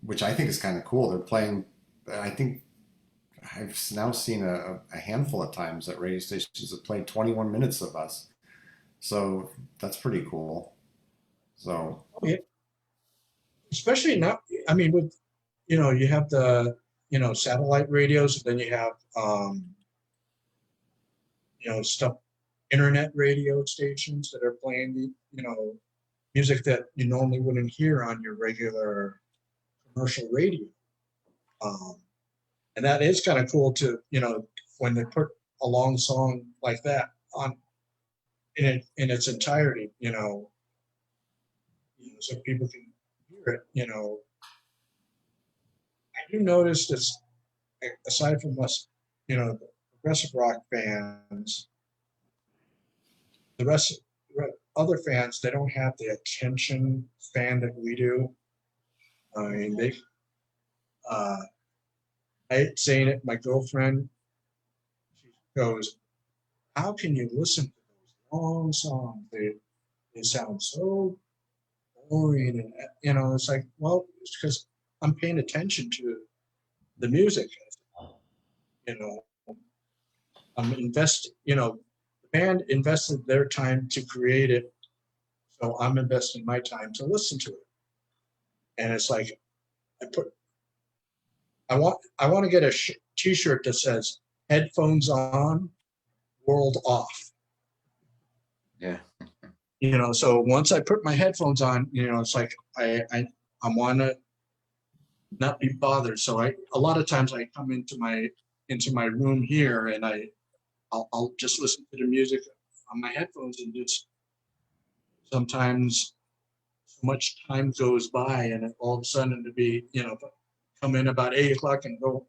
which I think is kind of cool. They're playing. I think I've now seen a handful of times that radio stations have played 21 minutes of us, so that's pretty cool. So Oh, yeah. Especially now, I mean, with, you have the, satellite radios, then you have, stuff, internet radio stations that are playing the, music that you normally wouldn't hear on your regular commercial radio. And that is kind of cool to, when they put a long song like that on in its entirety, so people can hear it, I do notice this, aside from us, the progressive rock fans, the rest, other fans, they don't have the attention span that we do. I mean, I hate saying it, my girlfriend, she goes, how can you listen to those long songs? They sound so boring. And, it's like, well, it's because I'm paying attention to the music. You know, I'm the band invested their time to create it. So I'm investing my time to listen to it. And it's like, I want to get a t-shirt that says headphones on, world off. Yeah. So once I put my headphones on, it's like I want to not be bothered. So a lot of times I come into my room here and I'll just listen to the music on my headphones, and just sometimes so much time goes by and all of a sudden to be, come in about 8 o'clock and go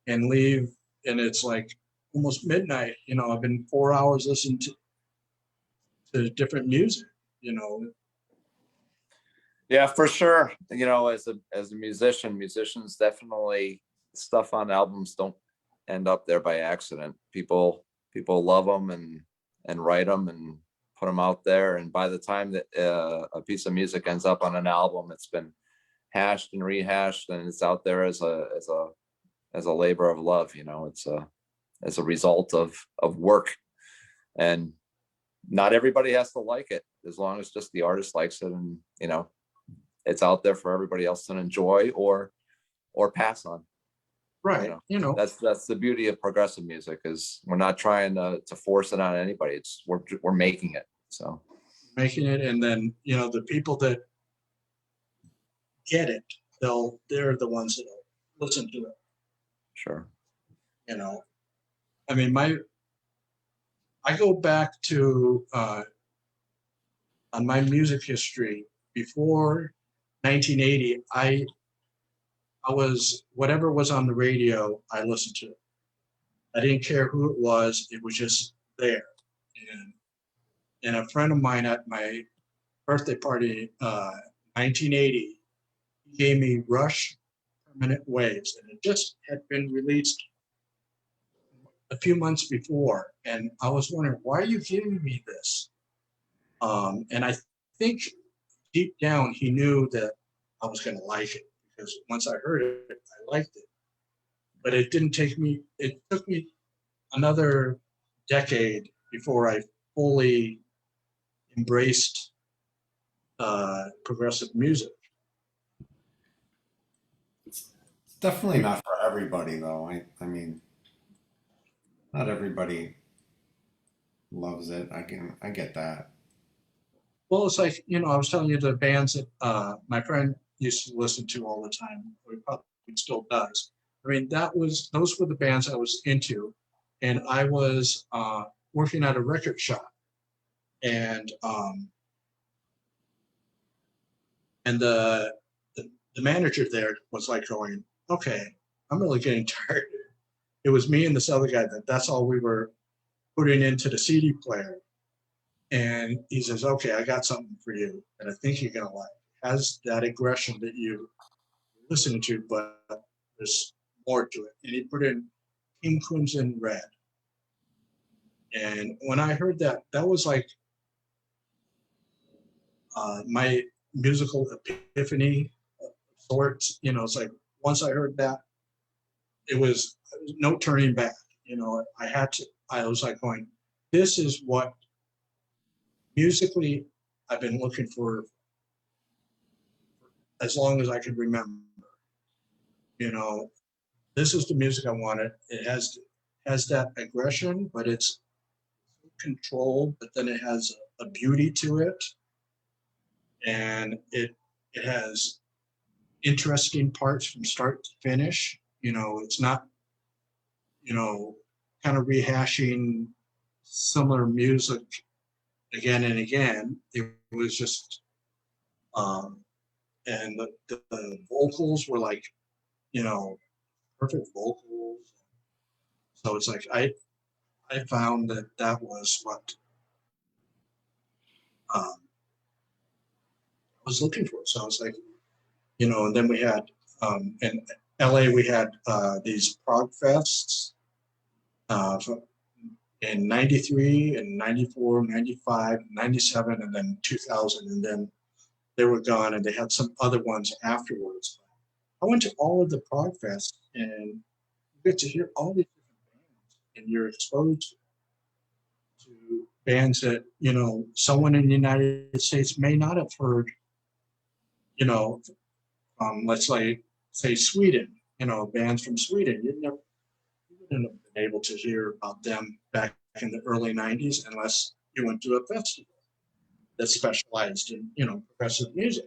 and leave, and it's like almost midnight. I've been 4 hours listening to different music. Yeah, for sure. As a musician, musicians definitely, stuff on albums don't end up there by accident. People love them and write them and put them out there. And by the time that a piece of music ends up on an album, it's been hashed and rehashed, and it's out there as a labor of love. It's as a result of work, and not everybody has to like it, as long as just the artist likes it, and it's out there for everybody else to enjoy or pass on. Right. That's the beauty of progressive music, is we're not trying to force it on anybody. It's we're making it. So making it, and then the people that get it, they're the ones that listen to it. sure. I mean, I go back to on my music history before 1980. I was, whatever was on the radio, I listened to it. I didn't care who it was just there. And a friend of mine at my birthday party, 1980, he gave me Rush Permanent Waves, and it just had been released a few months before. And I was wondering, why are you giving me this? And I think deep down he knew that I was going to like it, because once I heard it, I liked it. But it took me another decade before I fully embraced progressive music. it's definitely not for everybody, though. I mean, not everybody loves it. I get that. Well, it's like, I was telling you the bands that my friend used to listen to all the time, or he probably still does. I mean, those were the bands I was into, and I was working at a record shop, and And the manager there was like going, okay, I'm really getting tired. It was me and this other guy that's all we were putting into the CD player. And he says, okay, I got something for you that I think you're gonna like. It has that aggression that you listen to, but there's more to it. And he put in King Crimson Red. And when I heard that, that was like my musical epiphany of sorts. You know, it's like once I heard that, it was no turning back. You know, I was like going, this is what musically I've been looking for as long as I can remember. You know, this is the music I wanted. It has that aggression, but it's controlled, but then it has a beauty to it. And it has interesting parts from start to finish. You know, it's not, you know, kind of rehashing similar music again and again. It was just, and the vocals were like, you know, perfect vocals. So it's like I found that was what I was looking for. So I was like, you know, and then we had in LA we had these prog fests in 93 and 94, 95, 97, and then 2000, and then they were gone, and they had some other ones afterwards. I went to all of the prog fests, and you get to hear all these different bands, and you're exposed to bands that, you know, someone in the United States may not have heard, you know, let's say Sweden, you know, bands from Sweden. You wouldn't have been able to hear about them back in the early 90s unless you went to a festival that specialized in, you know, progressive music.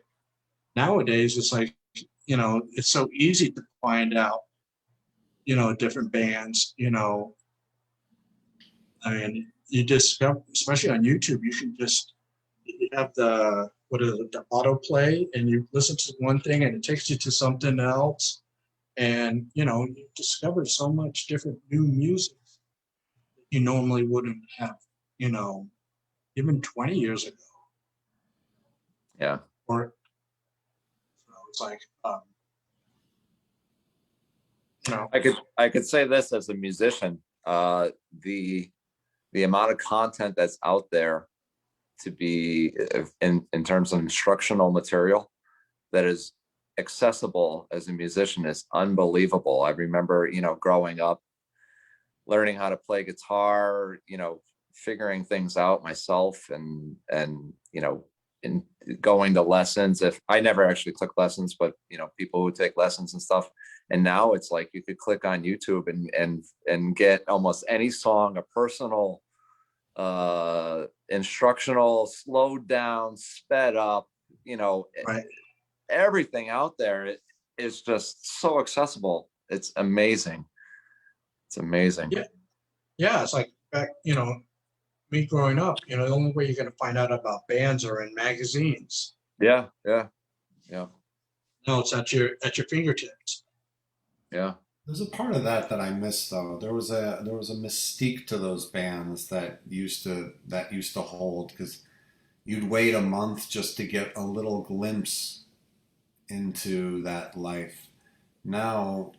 Nowadays, it's like, you know, it's so easy to find out, you know, different bands, you know. I mean, you discover, especially on YouTube, you can just, you have what is it, the autoplay, and you listen to one thing and it takes you to something else. And, you know, you discover so much different new music that you normally wouldn't have, you know, even 20 years ago. Yeah. Or, so it's like, you know, I could say this as a musician, the amount of content that's out there to be in terms of instructional material that is accessible as a musician is unbelievable. I remember, you know, growing up, learning how to play guitar, you know, figuring things out myself, and you know, in going to lessons. If I never actually took lessons, but you know, people who take lessons and stuff. And now it's like you could click on YouTube and get almost any song, a personal instructional, slowed down, sped up, you know, right. everything out there is just so accessible. It's amazing. It's amazing. Yeah. Yeah. It's like back, you know, me growing up, you know, the only way you're going to find out about bands are in magazines. Yeah. No, it's at your fingertips. Yeah. There's a part of that I miss though. There was a mystique to those bands that used to hold, because you'd wait a month just to get a little glimpse into that life. Now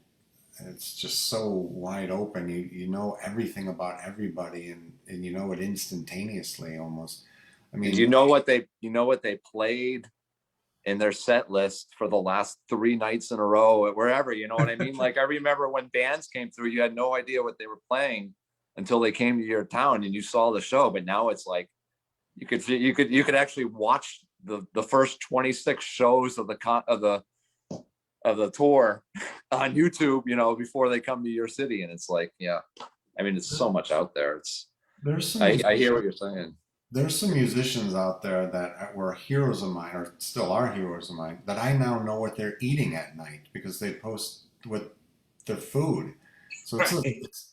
it's just so wide open. You know everything about everybody, and you know it instantaneously almost. I mean, You know what they played in their set list for the last 3 nights in a row, wherever, you know what I mean? Like, I remember when bands came through, you had no idea what they were playing until they came to your town and you saw the show. But now it's like you could actually watch the first 26 shows of the tour on YouTube, you know, before they come to your city. And it's like, yeah, I mean, it's so much out there. there's some I hear what you're saying. there's some musicians out there that were heroes of mine, or still are heroes of mine, that I now know what they're eating at night because they post with their food. So it's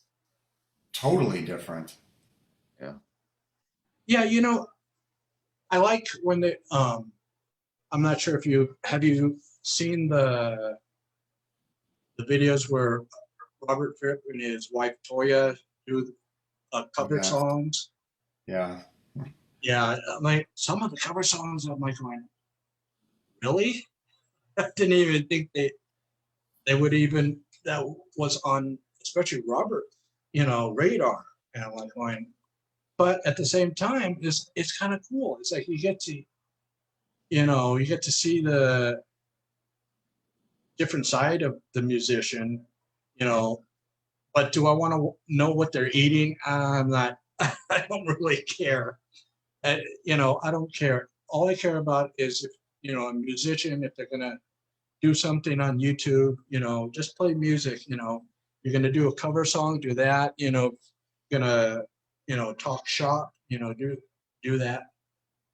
totally different. Yeah. Yeah, you know, I like when I'm not sure if you seen the videos where Robert Fripp and his wife Toya do cover Yeah. songs. Yeah. Yeah, like some of the cover songs, I'm like going, really? I didn't even think they would even, that was on, especially Robert, radar. And I'm like going, but at the same time, it's kind of cool. It's like you get to see the different side of the musician, but do I want to know what they're eating? I'm not, I don't really care. I don't care. All I care about is if, a musician, if they're going to do something on YouTube, just play music, you're going to do a cover song, do that, gonna, talk shop, do that,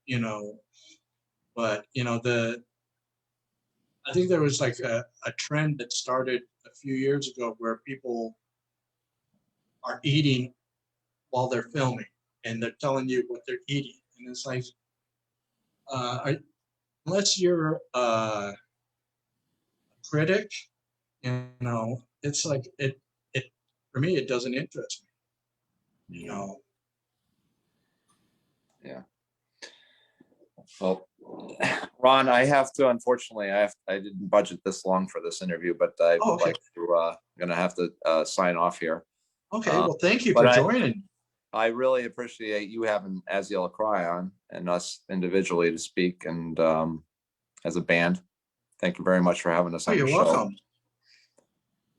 you know, but, I think there was like a trend that started a few years ago where people are eating while they're filming and they're telling you what they're eating. And it's like, unless you're a critic, it's like it for me, it doesn't interest me, Yeah. Well, Ron, I have to, unfortunately, I didn't budget this long for this interview, but I Oh, would okay. like to, gonna have to sign off here. Okay, well, thank you but for I- joining. I really appreciate you having Aziola Cry on and us individually to speak and as a band. Thank you very much for having us Oh, on you're the show. welcome.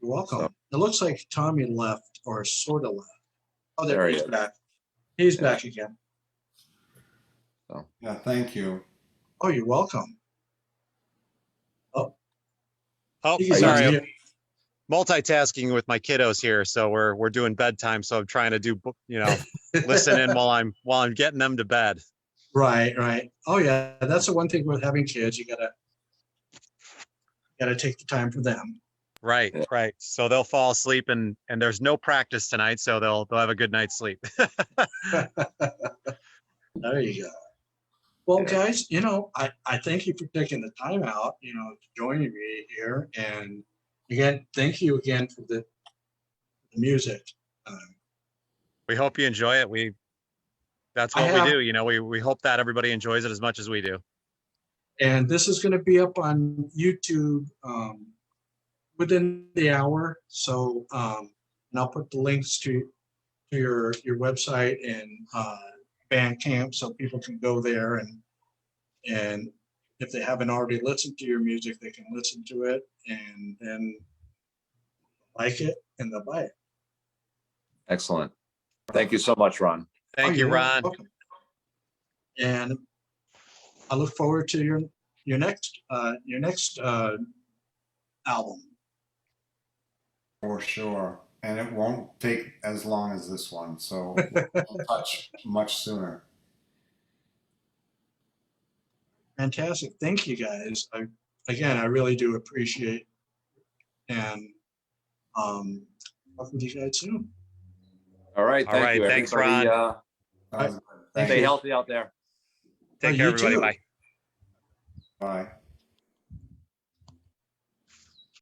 You're welcome. So- It looks like Tommy left or sort of left. Oh, there There he he's is. back. He's Yeah. back again. Yeah. Thank you. Oh, you're welcome. Oh, He's sorry, on I'm mute. multitasking with my kiddos here, so we're doing bedtime. So I'm trying to do, listen in while I'm getting them to bed. Right. Oh yeah, that's the one thing with having kids. You gotta take the time for them. Right, Yeah. right. So they'll fall asleep and there's no practice tonight, so they'll have a good night's sleep. There you go. Well, Yeah. guys, I thank you for taking the time out, to joining me here. And again, thank you again for the music. We hope you enjoy it. That's I what we have- do. We hope that everybody enjoys it as much as we do. And this is going to be up on YouTube within the hour. So, and I'll put the links to your website and Bandcamp so people can go there and if they haven't already listened to your music, they can listen to it and then like it and they'll buy it. Excellent. Thank you so much, Ron. Thank you, you're Ron. welcome. And I look forward to your next album. For sure. And it won't take as long as this one. So we'll touch much sooner. Fantastic. Thank you guys. I really do appreciate and talk with you guys soon. All right. All Thank right, you. thanks, Everybody, Ron. That was good. Thank stay you. healthy out there. Take Oh, care, you everybody. too. Bye. Bye.